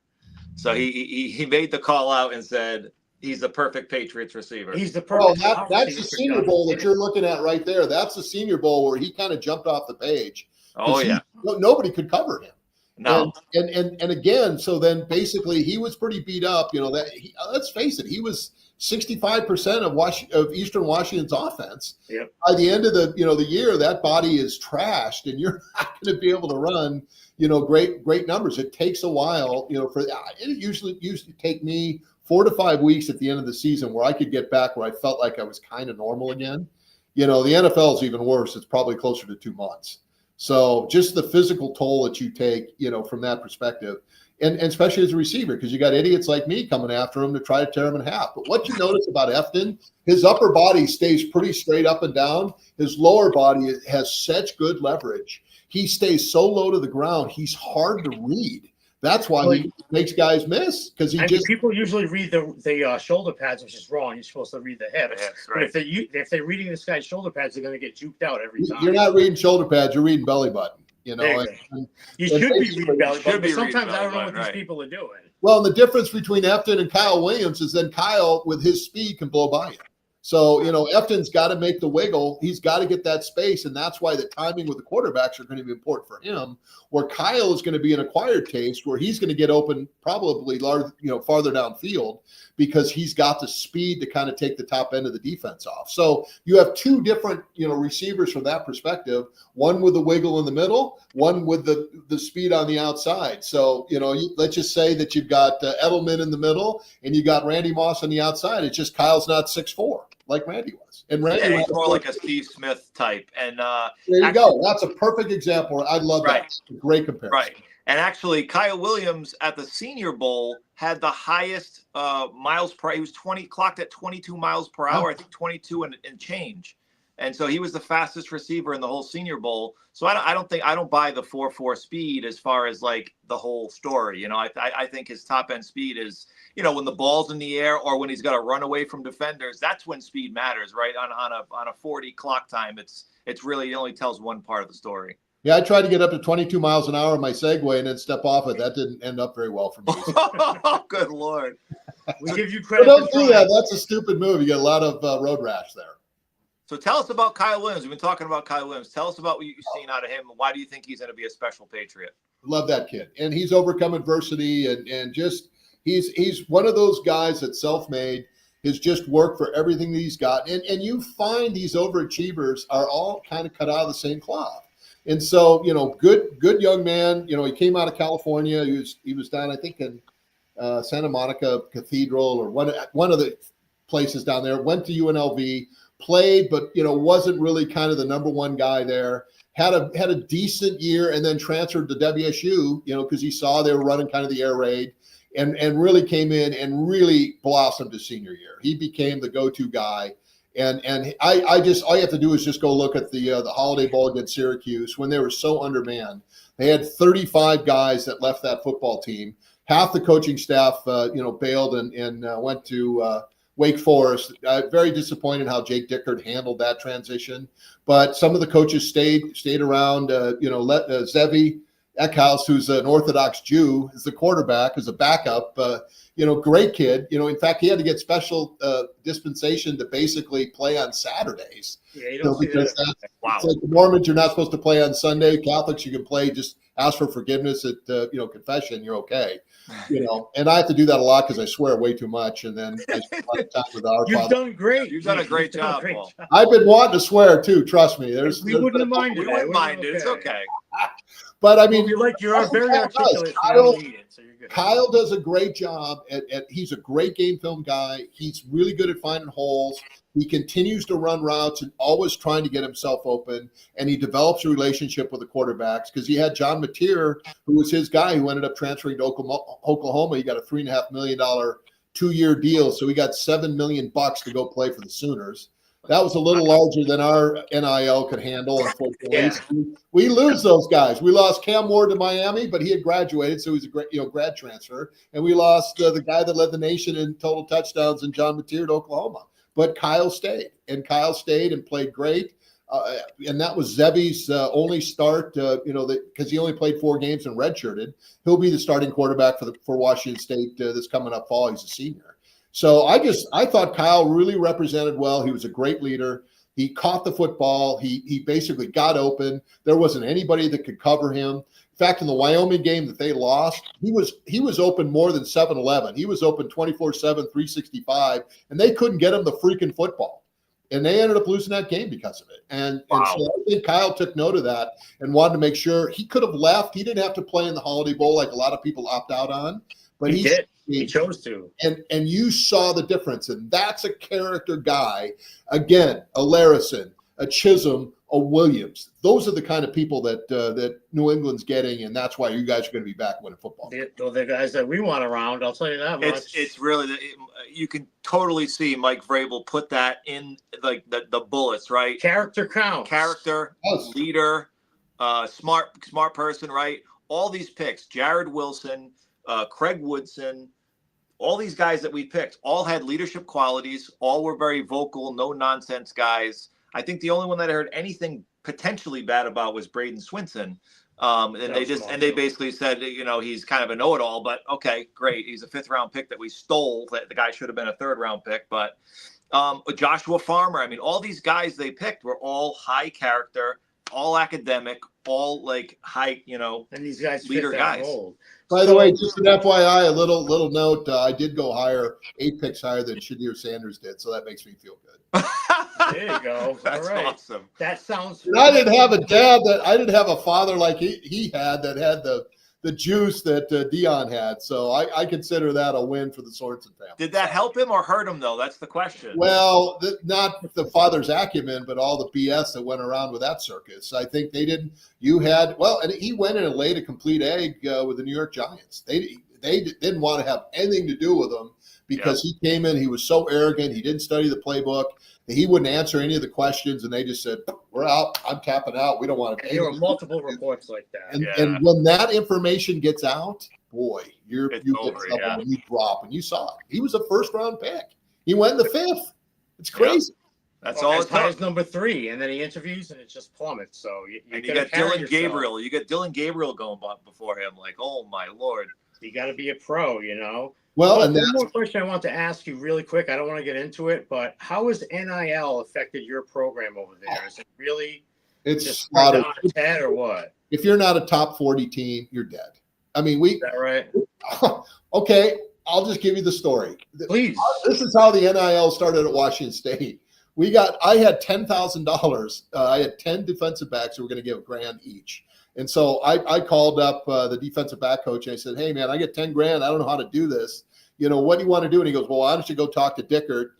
So he made the call out and said he's the perfect Patriots receiver. He's the perfect. Well, that's the Senior Bowl that you're looking at right there. That's the Senior Bowl where he kind of jumped off the page. Oh, yeah. Nobody could cover him. No. And again, so then basically he was pretty beat up. Let's face it, he was 65% of Eastern Washington's offense. Yep. By the end of the year, that body is trashed, and you're not going to be able to run great numbers. It takes a while. It usually used to take me 4 to 5 weeks at the end of the season where I could get back where I felt like I was kind of normal again. The NFL is even worse. It's probably closer to 2 months. So just the physical toll that you take, from that perspective, and especially as a receiver, because you got idiots like me coming after him to try to tear him in half. But what you notice about Efton, his upper body stays pretty straight up and down. His lower body has such good leverage. He stays so low to the ground. He's hard to read. That's why he makes guys miss, because people usually read the shoulder pads, which is wrong. You're supposed to read the hips. Right. But if they're reading this guy's shoulder pads, they're going to get juked out every time. You're not reading shoulder pads. You're reading belly button. You should be reading belly button, but sometimes I don't know what these people are doing. Well, the difference between Efton and Kyle Williams is then Kyle, with his speed, can blow by you. So, Efton's got to make the wiggle. He's got to get that space, and that's why the timing with the quarterbacks are going to be important for him, where Kyle is going to be an acquired taste, where he's going to get open probably farther downfield, because he's got the speed to kind of take the top end of the defense off. So you have two different, receivers from that perspective, one with the wiggle in the middle, one with the speed on the outside. So, let's just say that you've got Edelman in the middle and you got Randy Moss on the outside. It's just Kyle's not 6'4". Like Randy was. And Randy he's more like a Steve Smith type. And there you go. That's a perfect example. I love that. It's a great comparison. Right. And actually, Kyle Williams at the Senior Bowl had the highest miles per. He was clocked at 22 miles per hour. I think 22 and change. And so he was the fastest receiver in the whole Senior Bowl. So I don't buy the 4.4 speed as far as like the whole story. You know, I think his top end speed is, you know, when the ball's in the air or when he's got to run away from defenders. That's when speed matters, right? On a 40 clock time, it's really, it only tells one part of the story. Yeah, I tried to get up to 22 miles an hour on my Segway and then step off it. That didn't end up very well for me. Oh, good Lord. We give you credit. Don't do that. That's a stupid move. You get a lot of road rash there. So tell us about Kyle Williams. We've been talking about Kyle Williams. Tell us about what you've seen out of him. Why do you think he's going to be a special Patriot? Love that kid. And he's overcome adversity and just he's one of those guys that's self-made, has just worked for everything that he's got. And you find these overachievers are all kind of cut out of the same cloth. And so, you know, good young man. You know, he came out of California. He was down, I think, in Santa Monica Cathedral or one of the places down there. Went to UNLV, played, but you know, wasn't really kind of the number one guy there. Had a decent year, and then transferred to WSU. You know, because he saw they were running kind of the air raid, and really came in and really blossomed his senior year. He became the go-to guy. And I just, all you have to do is just go look at the Holiday Bowl against Syracuse when they were so undermanned. They had 35 guys that left that football team. Half the coaching staff, bailed and went to Wake Forest. Very disappointed how Jake Dickert handled that transition. But some of the coaches stayed around. Zevi Eckhouse, who's an Orthodox Jew, is the quarterback, is a backup. Great kid. You know, in fact, he had to get special dispensation to basically play on Saturdays. Yeah, you don't see that. Wow. It's like the Mormons, you're not supposed to play on Sunday. Catholics, you can play. Just ask for forgiveness at confession. You're okay. You know, and I have to do that a lot because I swear way too much, and then I spend a lot of time with our You've Father. done great. You've done a great job, Paul. I've been wanting to swear too. Trust me. We wouldn't have minded. We wouldn't mind it. It's okay. But I mean, you're very articulate. Kyle does a great job he's a great game film guy. He's really good at finding holes. He continues to run routes and always trying to get himself open. And he develops a relationship with the quarterbacks because he had John Mateer, who was his guy, who ended up transferring to Oklahoma. He got a $3.5 million 2-year deal. So he got $7 million to go play for the Sooners. That was a little larger than our NIL could handle, unfortunately. Yeah. We lose those guys. We lost Cam Ward to Miami, but he had graduated, so he's a great, grad transfer. And we lost the guy that led the nation in total touchdowns in John Mateer to Oklahoma. But Kyle stayed and played great. And that was Zevi's only start, because he only played 4 games and redshirted. He'll be the starting quarterback for Washington State this coming up fall. He's a senior. So I thought Kyle really represented well. He was a great leader. He caught the football. He basically got open. There wasn't anybody that could cover him. In fact, in the Wyoming game that they lost, he was open more than 7-11. He was open 24/7, 365, and they couldn't get him the freaking football. And they ended up losing that game because of it. And so I think Kyle took note of that and wanted to make sure he could have left. He didn't have to play in the Holiday Bowl like a lot of people opt out on. But he did. He chose to. And you saw the difference. And that's a character guy. Again, a Larison, a Chism, a Williams. Those are the kind of people that New England's getting, and that's why you guys are going to be back winning football. The guys that we want around, I'll tell you that much. It's really, you can totally see Mike Vrabel put that in like the bullets, right? Character counts. Character, leader, smart person, right? All these picks, Jared Wilson, Craig Woodson, all these guys that we picked all had leadership qualities. All were very vocal, no nonsense guys. I think the only one that I heard anything potentially bad about was Braden Swinson. They basically said, he's kind of a know-it-all, but okay, great. He's a 5th round pick that we stole. The guy should have been a 3rd round pick, but Joshua Farmer. I mean, all these guys they picked were all high character, all academic, all like high, and these guys leader guys. By the way, just an FYI, a little note. I did go 8 picks higher than Shadir Sanders did, so that makes me feel good. There you go. That's all right. awesome. That sounds. I didn't have a dad I didn't have a father like he had that had the the juice that Dion had. So I consider that a win for the Sorensen family. Did that help him or hurt him, though? That's the question. Well, not the father's acumen, but all the BS that went around with that circus. I think they didn't. And he went in and laid a complete egg with the New York Giants. They didn't want to have anything to do with him because he came in. He was so arrogant. He didn't study the playbook. He wouldn't answer any of the questions, and they just said, "We're out. I'm tapping out. We don't want to." There were multiple reports like that. And when that information gets out, boy, you get over, trouble when you drop. And you saw it. He was a first-round pick. He went in the 5th. It's crazy. That's all as it's high as number 3, and then he interviews, and it just plummets. So you got Dylan Gabriel. You got Dylan Gabriel going before him. Like, oh my Lord, you got to be a pro, you know. Well, and one more question I want to ask you really quick. I don't want to get into it, but how has NIL affected your program over there? Is it really just on its head or what? If you're not a top 40 team, you're dead. I mean, Is that right? Okay, I'll just give you the story. Please. This is how the NIL started at Washington State. I had $10,000. I had 10 defensive backs who were going to give $1,000 each. And so I called up the defensive back coach and I said, "Hey man, I get 10 grand. I don't know how to do this. You know, what do you want to do?" And he goes, "Well, why don't you go talk to Dickert,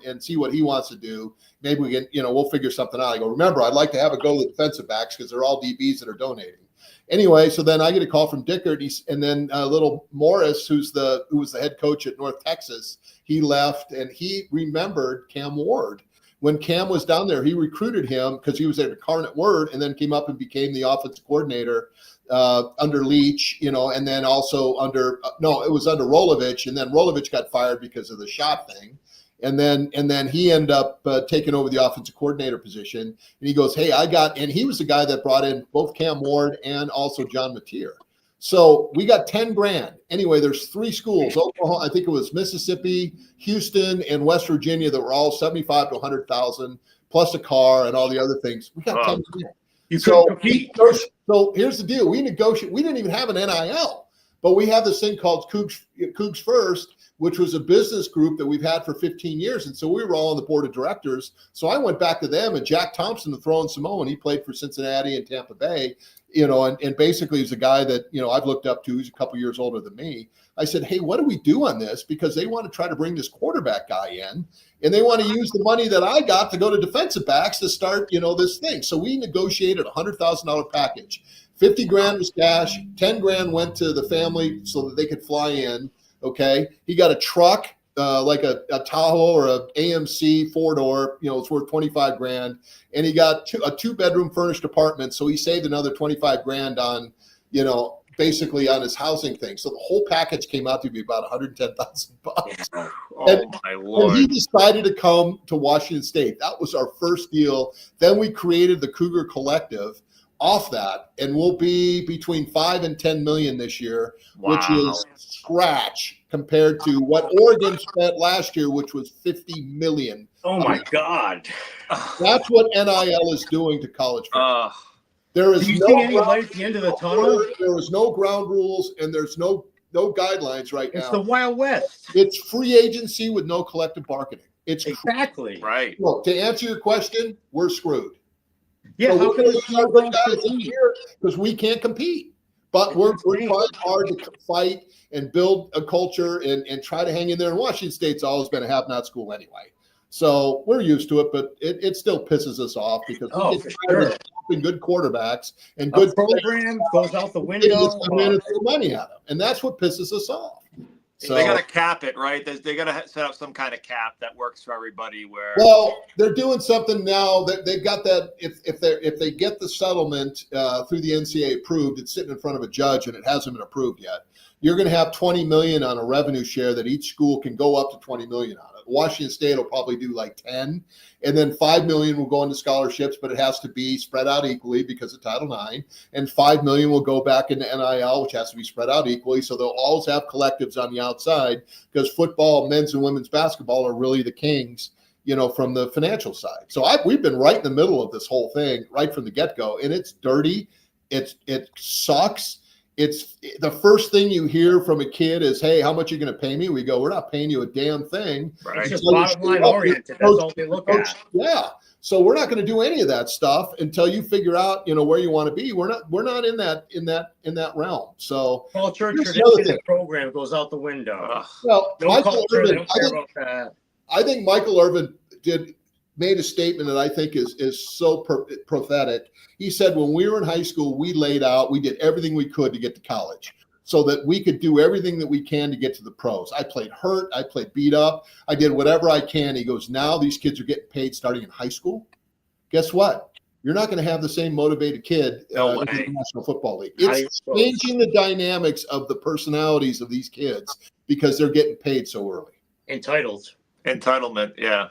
and see what he wants to do. Maybe we can, we'll figure something out." I go, "Remember, I'd like to have a go with the defensive backs because they're all DBs that are donating." Anyway, so then I get a call from Dickert, and then little Morris, who was the head coach at North Texas, he left, and he remembered Cam Ward. When Cam was down there, he recruited him because he was at Incarnate Word, and then came up and became the offensive coordinator under Leach, and then also it was under Rolovich, and then Rolovich got fired because of the shot thing. And then he ended up taking over the offensive coordinator position. And he goes, "Hey, and he was the guy that brought in both Cam Ward and also John Mateer. So we got 10 grand. Anyway, there's 3 schools, Oklahoma, I think it was Mississippi, Houston, and West Virginia that were all 75 to 100,000 plus a car and all the other things. We got 10 grand. So here's the deal. We negotiate. We didn't even have an NIL, but we have this thing called Cougs First, which was a business group that we've had for 15 years. And so we were all on the board of directors. So I went back to them, and Jack Thompson, the throwing Samoan, he played for Cincinnati and Tampa Bay, and basically he's a guy that, I've looked up to. He's a couple years older than me. I said, "Hey, what do we do on this?" Because they want to try to bring this quarterback guy in, and they want to use the money that I got to go to defensive backs to start, this thing. So we negotiated a $100,000 package. 50 grand was cash. 10 grand went to the family so that they could fly in. Okay. He got a truck, like a Tahoe or a AMC 4-door, it's worth 25 grand. And he got a 2-bedroom furnished apartment. So he saved another 25 grand on, basically on his housing thing. So the whole package came out to be about $110,000. My Lord. And he decided to come to Washington State. That was our first deal. Then we created the Cougar Collective off that, and we'll be between 5 and 10 million this year, which is scratch compared to what Oregon spent last year, which was 50 million. Oh my God. That's what NIL is doing to college football. There is no any light at the end of the tunnel. There is no ground rules, and there's no guidelines right now. It's the Wild West. It's free agency with no collective bargaining. It's exactly right. Look, to answer your question, we're screwed. Yeah, so how can the guys in here because we can't compete. But we're trying hard to fight and build a culture and try to hang in there. And Washington State's always been a have-not school anyway. So we're used to it, but it still pisses us off because we get tired of good quarterbacks and good program goes out the window. And throw money at them, and that's what pisses us off. So they got to cap it, right? They got to set up some kind of cap that works for everybody. Well, they're doing something now that they've got that. If they get the settlement through the NCAA approved, it's sitting in front of a judge and it hasn't been approved yet. You're going to have 20 million on a revenue share that each school can go up to 20 million on it. Washington State will probably do like 10, and then 5 million will go into scholarships, but it has to be spread out equally because of Title IX, and 5 million will go back into NIL, which has to be spread out equally. So they'll always have collectives on the outside because football, men's and women's basketball are really the kings, from the financial side. So we've been right in the middle of this whole thing right from the get-go, and it's dirty. It sucks. It's the first thing you hear from a kid is, "Hey, how much are you going to pay me?" We go, "We're not paying you a damn thing." Right. It's just bottom line oriented. That's all they look at. Yeah. So we're not going to do any of that stuff until you figure out, where you want to be. We're not in that realm. So culture, here's tradition, another and thing. program goes out the window. Well, No Michael culture, they Irvin, don't care about that. I think Michael Irvin made a statement that I think is so prophetic. He said, when we were in high school, we did everything we could to get to college so that we could do everything that we can to get to the pros. I played hurt. I played beat up. I did whatever I can. He goes, now these kids are getting paid starting in high school. Guess what? You're not going to have the same motivated kid in the National Football League. It's changing the dynamics of the personalities of these kids because they're getting paid so early. Entitlement, yeah.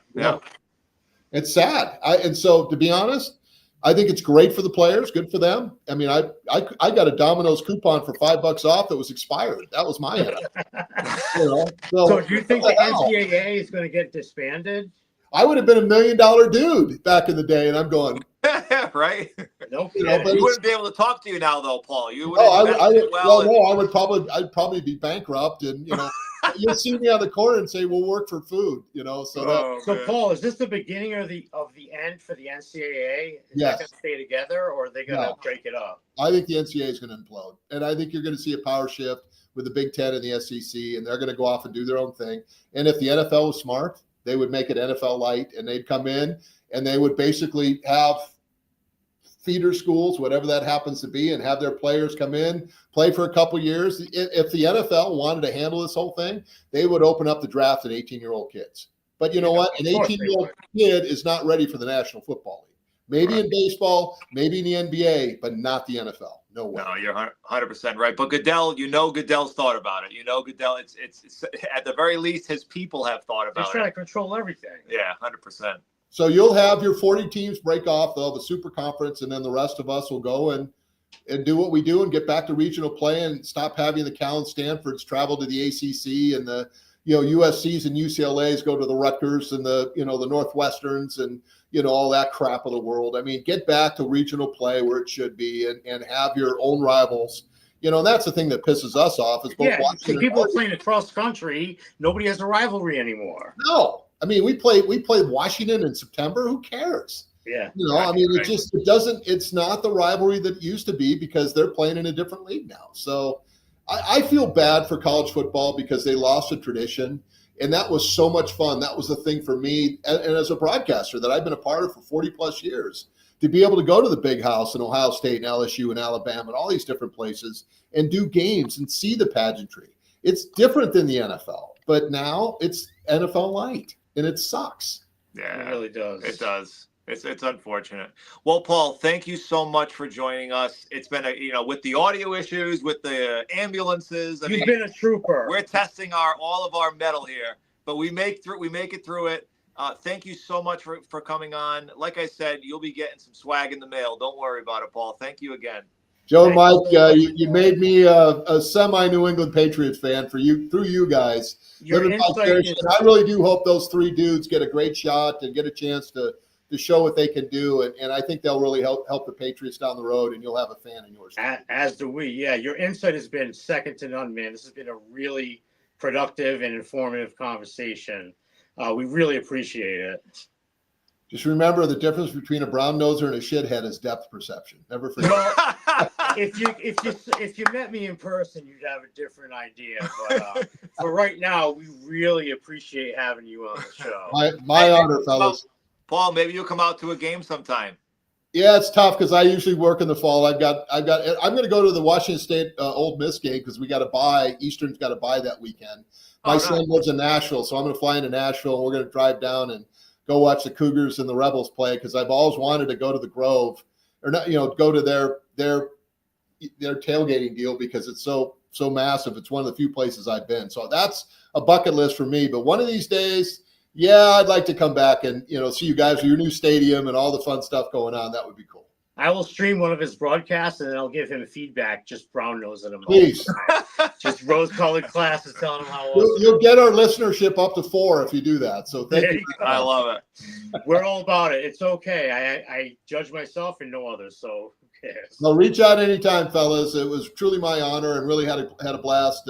It's sad. And so, to be honest, I think it's great for the players, good for them. I mean, I got a Domino's coupon for $5 off that was expired. That was my end. So do you think the NCAA is going to get disbanded? I would have been $1 million dude back in the day, and I'm going right. Nope. But you wouldn't be able to talk to you now, though, Paul. You would. I'd probably be bankrupt, and you'll see me on the corner and say, "We'll work for food," So Paul, is this the beginning of the end for the NCAA? Is that going to stay together, or are they going to break it up? I think the NCAA is going to implode, and I think you're going to see a power shift with the Big Ten and the SEC, and they're going to go off and do their own thing. And if the NFL was smart, they would make it NFL light, and they'd come in and they would basically have feeder schools, whatever that happens to be, and have their players come in, play for a couple years. If the NFL wanted to handle this whole thing, they would open up the draft at 18-year-old kids. But you know what? An 18-year-old kid is not ready for the National Football League. Maybe in baseball, maybe in the NBA, but not the NFL. No way. No, you're 100% right. But Goodell's thought about it. Goodell, it's at the very least, his people have thought about it. He's trying to control everything. Yeah, 100%. So you'll have your 40 teams break off. They'll have a super conference, and then the rest of us will go and do what we do and get back to regional play and stop having the Cal and Stanfords travel to the ACC and the USCs and UCLAs go to the Rutgers and the Northwesterns and all that crap of the world. I mean, get back to regional play where it should be and have your own rivals. And that's the thing that pisses us off is both watching people are playing across country. Nobody has a rivalry anymore. No. I mean, we played Washington in September. Who cares? Yeah. It's not the rivalry that it used to be because they're playing in a different league now. So I feel bad for college football because they lost a tradition. And that was so much fun. That was the thing for me. And as a broadcaster that I've been a part of for 40 plus years, to be able to go to the big house in Ohio State and LSU and Alabama and all these different places and do games and see the pageantry. It's different than the NFL, but now it's NFL light. And it sucks. Yeah, it really does. It does. It's unfortunate. Well, Paul, thank you so much for joining us. It's been with the audio issues, with the ambulances. You've been a trooper. We're testing all of our metal here, but we make it through it. Thank you so much for coming on. Like I said, you'll be getting some swag in the mail. Don't worry about it, Paul. Thank you again. Joe and Mike, you made me a semi-New England Patriots fan through you guys. I really do hope those three dudes get a great shot and get a chance to show what they can do. And I think they'll really help the Patriots down the road, and you'll have a fan in yours. As do we. Yeah, your insight has been second to none, man. This has been a really productive and informative conversation. We really appreciate it. Just remember the difference between a brown noser and a shithead is depth perception. Never forget. Well, if you met me in person, you'd have a different idea. But for right now, we really appreciate having you on the show. My honor, fellas. Paul, maybe you'll come out to a game sometime. Yeah, it's tough because I usually work in the fall. I'm going to go to the Washington State Ole Miss game because we got to buy. Eastern's got to buy that weekend. My son lives in Nashville, so I'm going to fly into Nashville. And we're going to drive down and go watch the Cougars and the Rebels play because I've always wanted to go to the Grove or not, go to their tailgating deal because it's so massive. It's one of the few places I've been. So that's a bucket list for me. But one of these days, I'd like to come back and, see you guys with your new stadium and all the fun stuff going on. That would be cool. I will stream one of his broadcasts and then I'll give him feedback, just brown nosing him. Please. Just rose-colored glasses telling him how awesome. You'll get our listenership up to 4 if you do that. So thank you. I love it. We're all about it. It's okay. I judge myself and no others, so who cares? Well, reach out anytime, fellas. It was truly my honor and really had a blast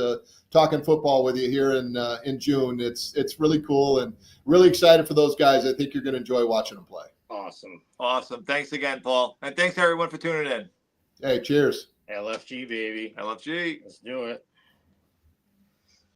talking football with you here in June. It's really cool and really excited for those guys. I think you're going to enjoy watching them play. Awesome. Thanks again, Paul. And thanks everyone for tuning in. Hey, cheers. LFG, baby. LFG. Let's do it.